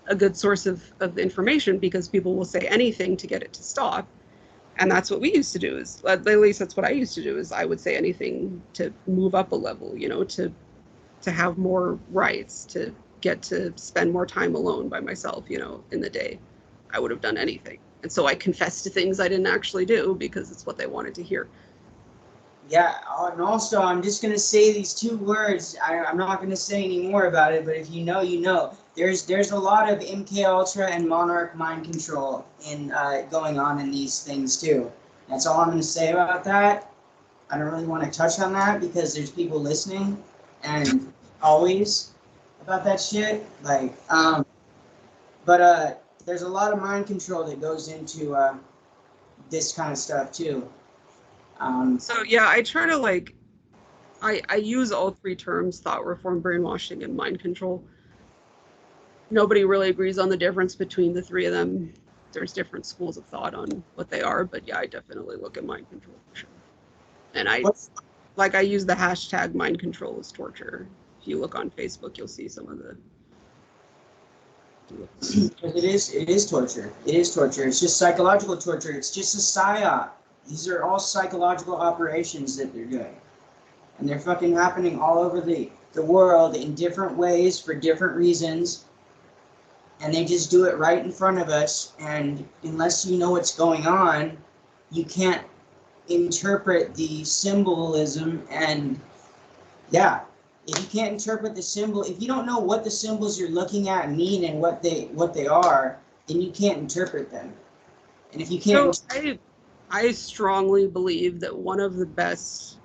a good source of information, because people will say anything to get it to stop. And that's what we used to do, is at least that's what I used to do, is I would say anything to move up a level, you know, to have more rights, to get to spend more time alone by myself, you know, in the day. I would have done anything. And so I confessed to things I didn't actually do because it's what they wanted to hear. Yeah, and also I'm just gonna say these two words. I'm not gonna say any more about it, but if you know, you know. There's a lot of MK Ultra and Monarch mind control in going on in these things too. That's all I'm gonna say about that. I don't really want to touch on that because there's people listening, and always about that shit. Like, but there's a lot of mind control that goes into this kind of stuff too. So yeah, I try to like, I use all three terms: thought reform, brainwashing, and mind control. Nobody really agrees on the difference between the three of them. There's different schools of thought on what they are, but yeah, I definitely look at mind control for sure. And I use the hashtag mind control is torture. If you look on Facebook, you'll see some of the. It is torture. It is torture. It's just psychological torture. It's just a psyop. These are all psychological operations that they're doing. And they're fucking happening all over the world in different ways for different reasons. And they just do it right in front of us. And unless you know what's going on, you can't interpret the symbolism. And yeah, if you can't interpret the symbol, if you don't know what the symbols you're looking at mean and what they are, then you can't interpret them. And if you can't, so I strongly believe that one of the best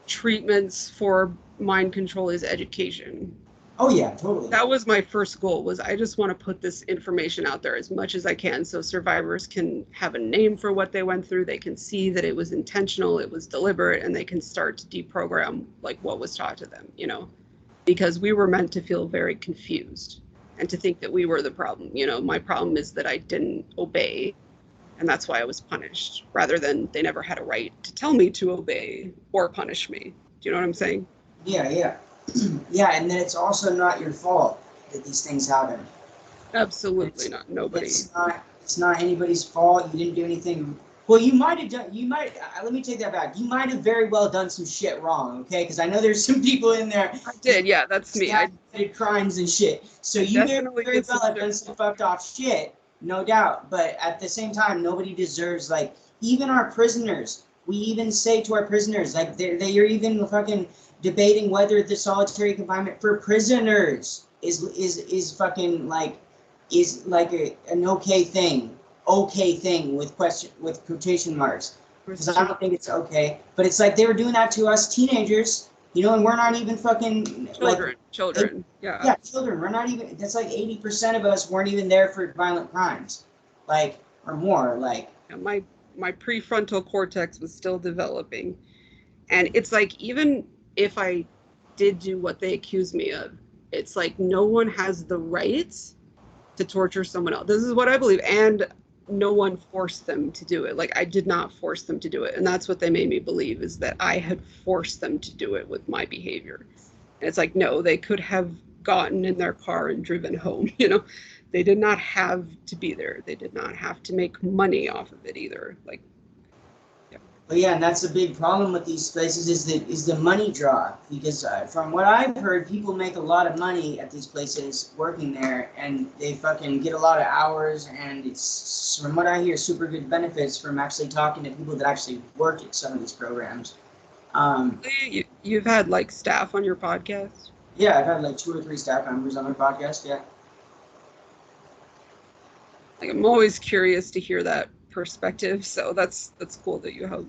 treatments for mind control is education. oh yeah, totally. That was my first goal, was I just want to put this information out there as much as I can so survivors can have a name for what they went through, they can see that it was intentional, it was deliberate, and they can start to deprogram like what was taught to them, you know, because we were meant to feel very confused and to think that we were the problem. You know, my problem is that I didn't obey, and that's why I was punished, rather than they never had a right to tell me to obey or punish me. Do you know what I'm saying? Yeah, yeah. Yeah, and then it's also not your fault that these things happen. Absolutely not. Nobody. It's not anybody's fault. You didn't do anything. Well, you might have done. You might. Let me take that back. You might have very well done some shit wrong. Okay, because I know there's some people in there. I did. Yeah, that's me. I did crimes and shit. So you very well have done some fucked off shit, no doubt. But at the same time, nobody deserves, like, even our prisoners. We even say to our prisoners, like, you're even fucking debating whether the solitary confinement for prisoners is fucking like is like an okay thing with quotation marks, because I don't think it's okay. But it's like they were doing that to us teenagers, you know, and we're not even fucking children. Yeah, children. We're not even. That's like 80% of us weren't even there for violent crimes, like, or more. Like, my prefrontal cortex was still developing, and it's like, even if I did do what they accused me of, it's like no one has the right to torture someone else. This is what I believe, and no one forced them to do it. Like, I did not force them to do it, and that's what they made me believe, is that I had forced them to do it with my behavior. And it's like, no, they could have gotten in their car and driven home, you know. They did not have to be there. They did not have to make money off of it either. Like, but yeah, and that's a big problem with these places, is the money draw. Because from what I've heard, people make a lot of money at these places working there, and they fucking get a lot of hours, and it's, from what I hear, super good benefits from actually talking to people that actually work at some of these programs. You've had like staff on your podcast? Yeah, I've had like 2 or 3 staff members on my podcast. Yeah. Like, I'm always curious to hear that perspective, so that's cool that you have.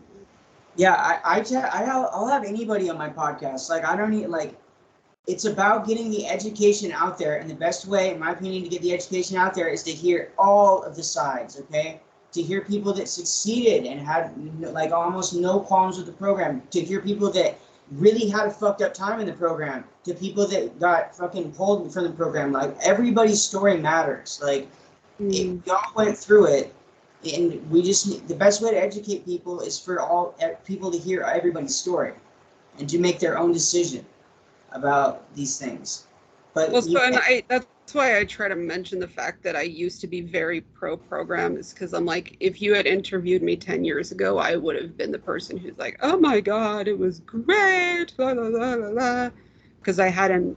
Yeah, I'll have anybody on my podcast. Like, I don't need, like, it's about getting the education out there, and the best way, in my opinion, to get the education out there is to hear all of the sides. Okay, to hear people that succeeded and had like almost no qualms with the program, to hear people that really had a fucked up time in the program, to people that got fucking pulled from the program. Like, everybody's story matters. Like, if y'all went through it, and we just need, the best way to educate people is for all people to hear everybody's story and to make their own decision about these things. But well, so, and that's why I try to mention the fact that I used to be very pro-program, is because I'm like, if you had interviewed me 10 years ago, I would have been the person who's like, oh my God, it was great, la la la la la, because I hadn't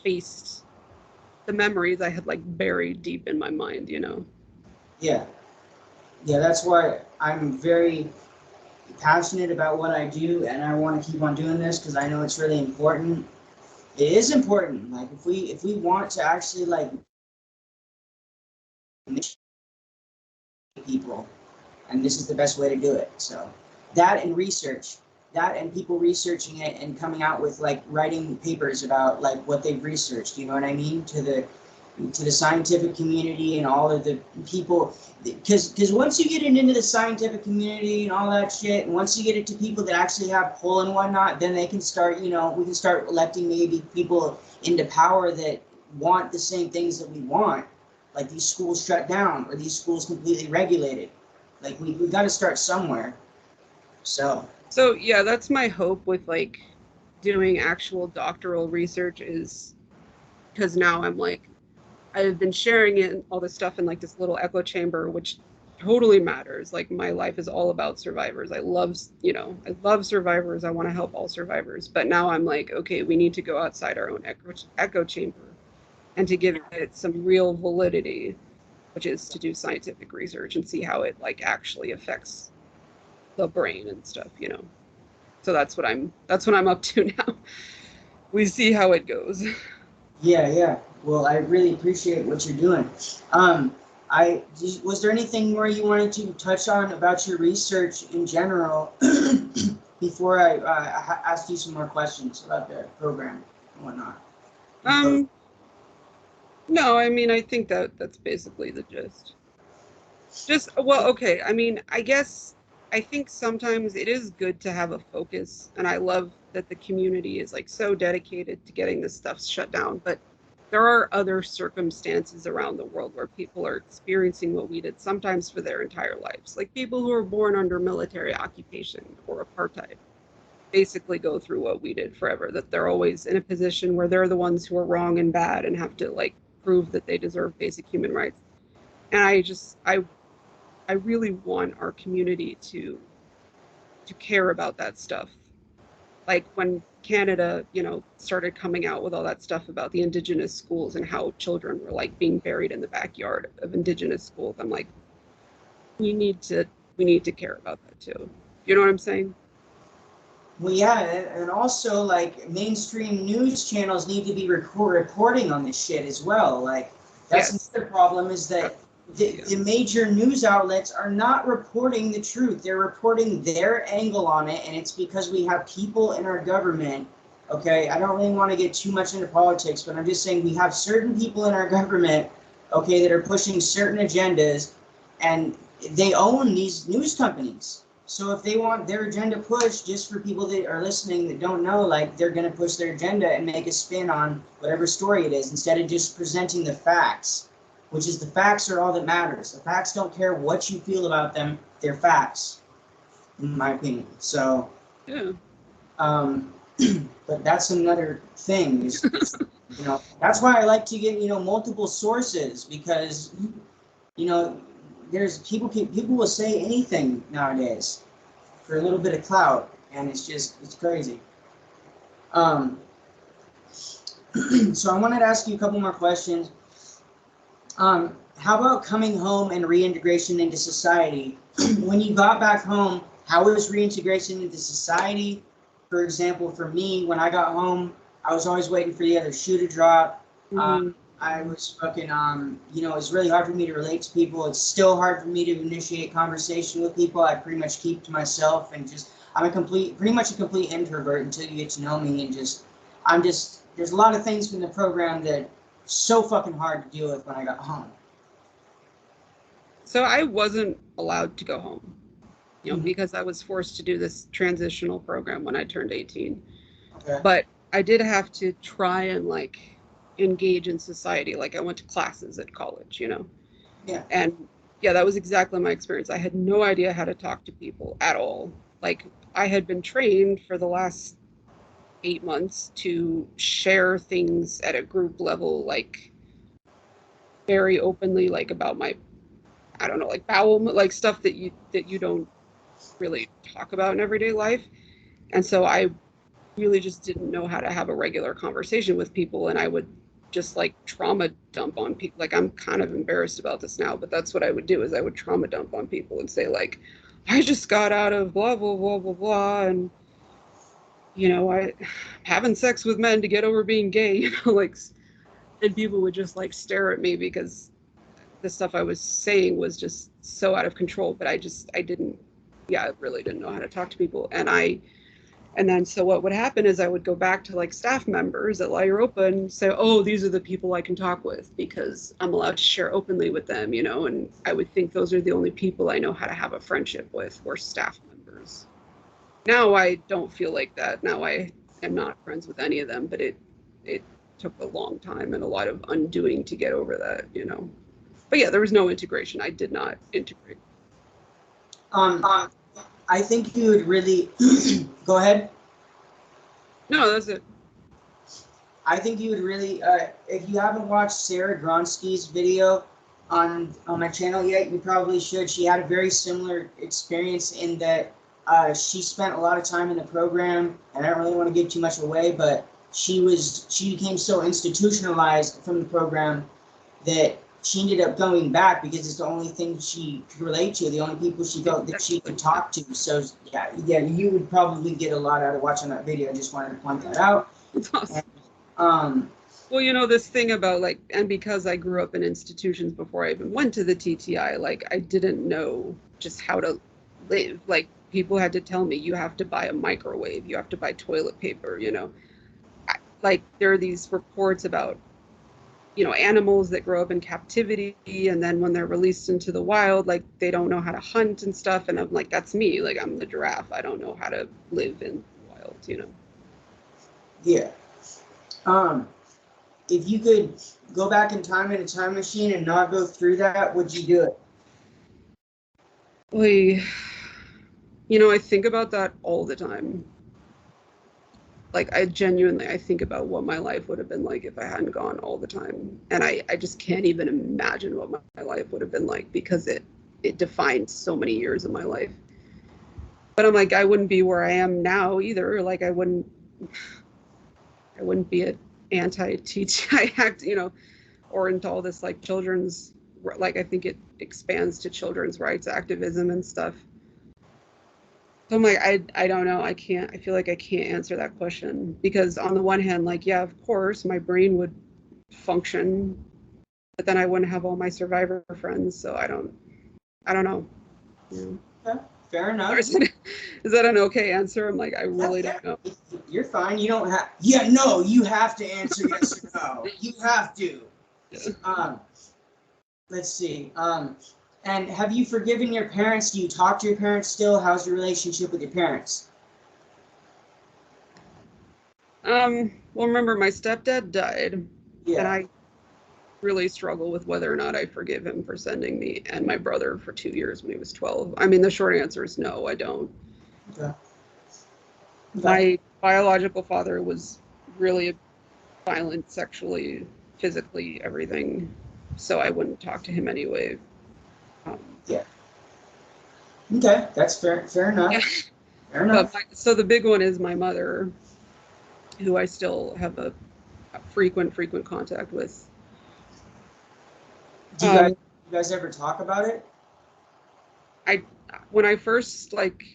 faced the memories I had like buried deep in my mind, you know. Yeah, that's why I'm very passionate about what I do, and I want to keep on doing this because I know it's really important. It is important. Like, if we want to actually, like, people, and this is the best way to do it. So that and research, that and people researching it and coming out with, like, writing papers about, like, what they've researched, you know what I mean, to the scientific community and all of the people, because once you get it into the scientific community and all that shit, and once you get it to people that actually have pull and whatnot, then they can start, you know, we can start electing maybe people into power that want the same things that we want, like these schools shut down or these schools completely regulated. Like, we've got to start somewhere. So Yeah, that's my hope with, like, doing actual doctoral research, is because now I'm like, I've been sharing it, all this stuff in like this little echo chamber, which totally matters. Like, my life is all about survivors. I love survivors. I want to help all survivors. But now I'm like, okay, we need to go outside our own echo chamber and to give it some real validity, which is to do scientific research and see how it like actually affects the brain and stuff, you know. So that's what I'm up to now. We see how it goes. Yeah. Well, I really appreciate what you're doing. Was there anything more you wanted to touch on about your research in general before I asked you some more questions about the program and whatnot? No, I mean, I think that's basically the gist. Well, okay. I mean, I think sometimes it is good to have a focus, and I love that the community is like so dedicated to getting this stuff shut down. But there are other circumstances around the world where people are experiencing what we did, sometimes for their entire lives. Like people who are born under military occupation or apartheid basically go through what we did forever, that they're always in a position where they're the ones who are wrong and bad and have to like prove that they deserve basic human rights. And I really want our community to care about that stuff. Like when Canada, you know, started coming out with all that stuff about the Indigenous schools and how children were like being buried in the backyard of Indigenous schools, I'm like, we need to care about that too. You know what I'm saying? Well, yeah, and also like mainstream news channels need to be reporting on this shit as well. Like that's another problem, is that the major news outlets are not reporting the truth. They're reporting their angle on it, and it's because we have people in our government. Okay, I don't really want to get too much into politics, but I'm just saying we have certain people in our government, okay, that are pushing certain agendas, and they own these news companies. So if they want their agenda pushed, just for people that are listening that don't know, like they're going to push their agenda and make a spin on whatever story it is, instead of just presenting the facts, which is the facts are all that matters. The facts don't care what you feel about them. They're facts, in my opinion. So, yeah. But that's another thing. You know, that's why I like to get, you know, multiple sources, because, you know, there's people will say anything nowadays for a little bit of clout, and it's crazy. So I wanted to ask you a couple more questions. How about coming home and reintegration into society? When you got back home, how was reintegration into society? For example, for me, when I got home, I was always waiting for the other shoe to drop. I was fucking, you know, it's really hard for me to relate to people. It's still hard for me to initiate conversation with people. I pretty much keep to myself, and I'm pretty much a complete introvert until you get to know me, and there's a lot of things from the program that so fucking hard to deal with when I got home. So I wasn't allowed to go home, you know, because I was forced to do this transitional program when I turned 18. Okay. But I did have to try and like engage in society. Like I went to classes at college, you know. Yeah. And yeah, that was exactly my experience. I had no idea how to talk to people at all. Like I had been trained for the last 8 months to share things at a group level, like very openly, like about my, I don't know, like bowel, like stuff that you don't really talk about in everyday life. And so I really just didn't know how to have a regular conversation with people, and I would just like trauma dump on people. Like I'm kind of embarrassed about this now, but that's what I would do, is I would trauma dump on people and say like, I just got out of blah blah blah blah blah, and you know, I having sex with men to get over being gay, you know, like, and people would just like stare at me because the stuff I was saying was just so out of control. But I really didn't know how to talk to people. And then so what would happen is I would go back to like staff members at Europa and say, oh, these are the people I can talk with because I'm allowed to share openly with them, you know, and I would think those are the only people I know how to have a friendship with, or staff members. Now I don't feel like that. Now I am not friends with any of them, but it took a long time and a lot of undoing to get over that, you know. But yeah, there was no integration. I did not integrate. I think you would really go ahead. No, that's it. I think you would really, if you haven't watched Sarah Gronsky's video on my channel yet, you probably should. She had a very similar experience in that she spent a lot of time in the program, and I don't really want to give too much away, but she became so institutionalized from the program that she ended up going back because it's the only thing she could relate to, the only people she felt that she could talk to. So yeah, you would probably get a lot out of watching that video. I just wanted to point that out. That's awesome. And, well, you know, this thing about like, and because I grew up in institutions before I even went to the T.T.I, like I didn't know just how to live. Like people had to tell me, you have to buy a microwave, you have to buy toilet paper, you know. Like there are these reports about, you know, animals that grow up in captivity and then when they're released into the wild, like they don't know how to hunt and stuff. And I'm like, that's me. Like I'm the giraffe. I don't know how to live in the wild, you know. Yeah. If you could go back in time in a time machine and not go through that, would you do it? Well, you know, I think about that all the time. Like I think about what my life would have been like if I hadn't gone all the time. And I just can't even imagine what my life would have been like because it defined so many years of my life. But I'm like, I wouldn't be where I am now either. Like I wouldn't be an anti-T.T.I act, you know, or into all this like children's, like I think it expands to children's rights activism and stuff. So I'm like, I don't know. I feel like I can't answer that question because on the one hand, like, yeah, of course my brain would function, but then I wouldn't have all my survivor friends. So I don't know. Yeah. Okay, fair enough. Is that an okay answer? I'm like, I really don't know. You're fine. You don't have, no, you have to answer yes or no. You have to. Yeah. Let's see. And have you forgiven your parents? Do you talk to your parents still? How's your relationship with your parents? Well, remember my stepdad died, yeah. And I really struggle with whether or not I forgive him for sending me and my brother for 2 years when he was 12. I mean, the short answer is no, I don't. Okay. My biological father was really violent sexually, physically, everything, so I wouldn't talk to him anyway. Yeah. Okay, that's fair enough. Yeah. Fair enough. So the big one is my mother, who I still have a frequent contact with. Do you guys ever talk about it? When I first like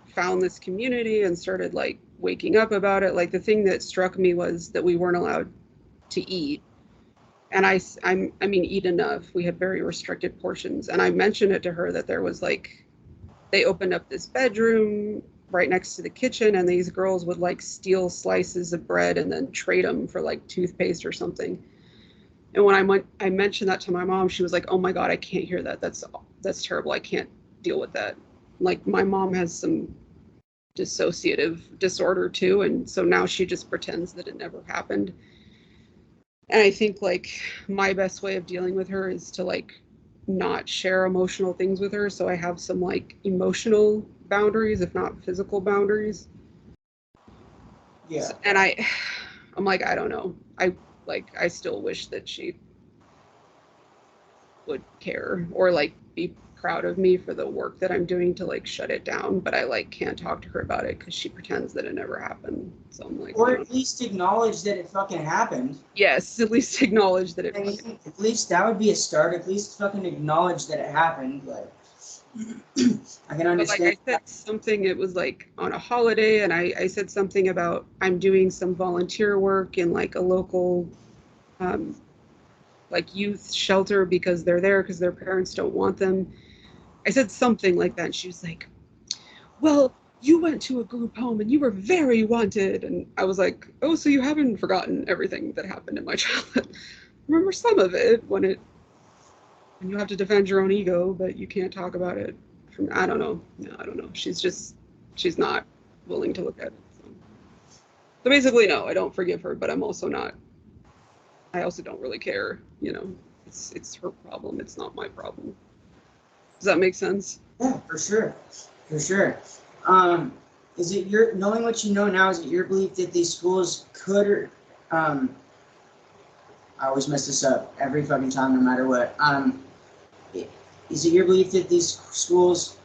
found this community and started like waking up about it, like the thing that struck me was that we weren't allowed to eat. And I mean, eat enough. We had very restricted portions. And I mentioned it to her that there was like, they opened up this bedroom right next to the kitchen and these girls would like steal slices of bread and then trade them for like toothpaste or something. And when I mentioned that to my mom, she was like, oh my God, I can't hear that. That's terrible. I can't deal with that. Like my mom has some dissociative disorder too. And so now she just pretends that it never happened. And I think like my best way of dealing with her is to like not share emotional things with her. So I have some like emotional boundaries, if not physical boundaries. Yeah. And I'm like, I don't know. I still wish that she would care or like be proud of me for the work that I'm doing to like shut it down, but I like can't talk to her about it because she pretends that it never happened. So I'm like, or at least acknowledge that it fucking happened. Yes, at least acknowledge that it. At least that would be a start. At least fucking acknowledge that it happened. Like I can understand. But like I said something. It was like on a holiday, and I said something about I'm doing some volunteer work in like a local like youth shelter because they're there because their parents don't want them. I said something like that and she was like, well, you went to a group home and you were very wanted. And I was like, oh, so you haven't forgotten everything that happened in my childhood. Remember some of it when you have to defend your own ego, but you can't talk about it from, I don't know. No, I don't know. She's not willing to look at it. So basically, no, I don't forgive her, but I also don't really care, you know, it's her problem. It's not my problem. Does that make sense? Yeah, for sure. Is it knowing what you know now, is it your belief that these schools could, I always mess this up every fucking time, no matter what. Is it your belief that these schools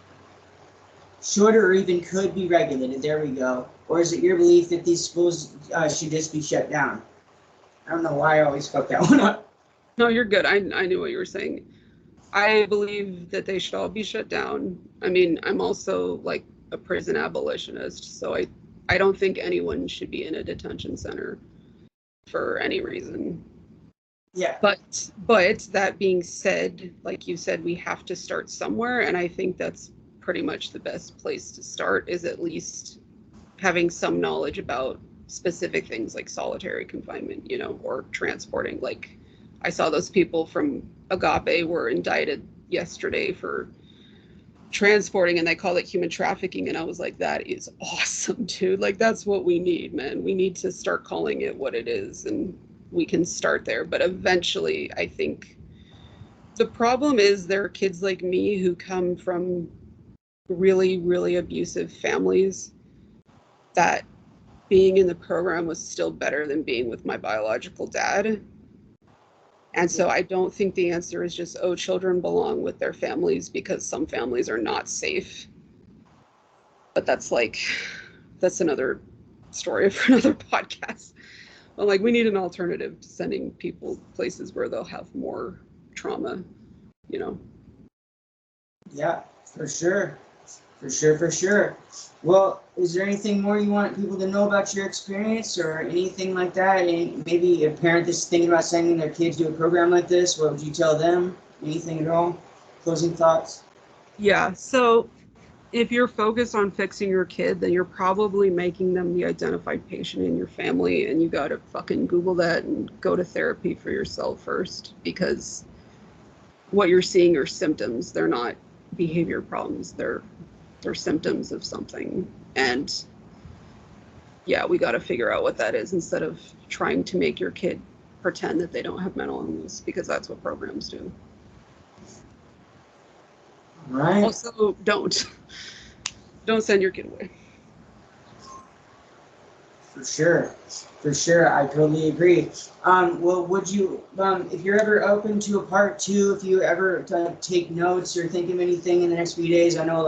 should or even could be regulated? There we go. Or is it your belief that these schools should just be shut down? I don't know why I always fuck that one up. No, you're good. I knew what you were saying. I believe that they should all be shut down. I mean, I'm also like a prison abolitionist, so I don't think anyone should be in a detention center for any reason. Yeah. But that being said, like you said, we have to start somewhere, and I think that's pretty much the best place to start, is at least having some knowledge about specific things like solitary confinement, or transporting. Like, I saw those people from Agape were indicted yesterday for transporting, and they call it human trafficking, and I was like, that is awesome, dude. Like, that's what we need, man. We need to start calling it what it is, and we can start there. But eventually, I think the problem is there are kids like me who come from really, really abusive families that being in the program was still better than being with my biological dad. And so I don't think the answer is just, oh, children belong with their families, because some families are not safe. But that's another story for another podcast. But like, we need an alternative to sending people places where they'll have more trauma, Yeah, for sure. For sure. Well, is there anything more you want people to know about your experience or anything like that? And maybe a parent that's thinking about sending their kids to a program like this, what would you tell them? Anything at all? Closing thoughts? Yeah. So if you're focused on fixing your kid, then you're probably making them the identified patient in your family, and you got to fucking Google that and go to therapy for yourself first, because what you're seeing are symptoms. They're not behavior problems. They're symptoms of something. And yeah, we got to figure out what that is, instead of trying to make your kid pretend that they don't have mental illness, because that's what programs do. Right. Also, don't send your kid away. For sure, I totally agree. Well, would you, if you're ever open to a part two, if you ever take notes or think of anything in the next few days, I know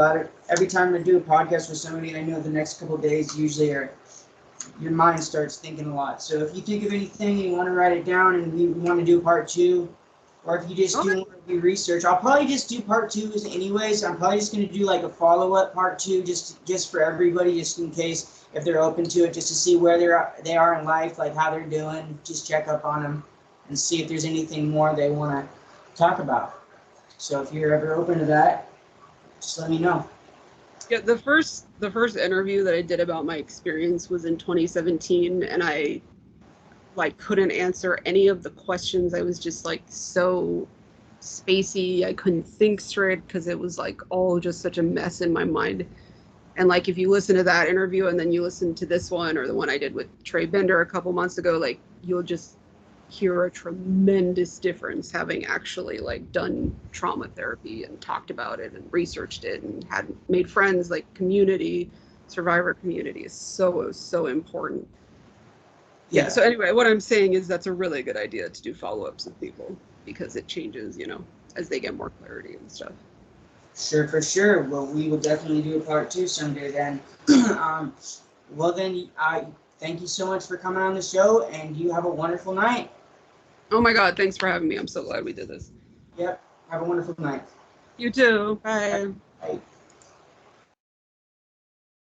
every time I do a podcast with somebody, I know the next couple of days usually your mind starts thinking a lot. So if you think of anything and you want to write it down and we want to do part two, or if you just do research, I'll probably just do part twos anyways. I'm probably just going to do like a follow-up part two, just for everybody, just in case, if they're open to it, just to see where they are in life, like how they're doing, just check up on them and see if there's anything more they want to talk about. So if you're ever open to that, just let me know. Yeah, the first interview that I did about my experience was in 2017, and I couldn't answer any of the questions. I was just like so spacey. I couldn't think straight because it was like all just such a mess in my mind. And like, if you listen to that interview and then you listen to this one, or the one I did with Trey Bender a couple months ago, like, you'll just hear a tremendous difference, having actually like done trauma therapy and talked about it and researched it and had made friends. Like, survivor community is so important. Yeah. So anyway, what I'm saying is that's a really good idea to do follow-ups with people, because it changes, as they get more clarity and stuff. Sure, for sure. Well, we will definitely do a part two someday then. Well then, thank you so much for coming on the show, and you have a wonderful night. Oh my God, thanks for having me. I'm so glad we did this. Yep. Have a wonderful night. You too. Bye. Bye.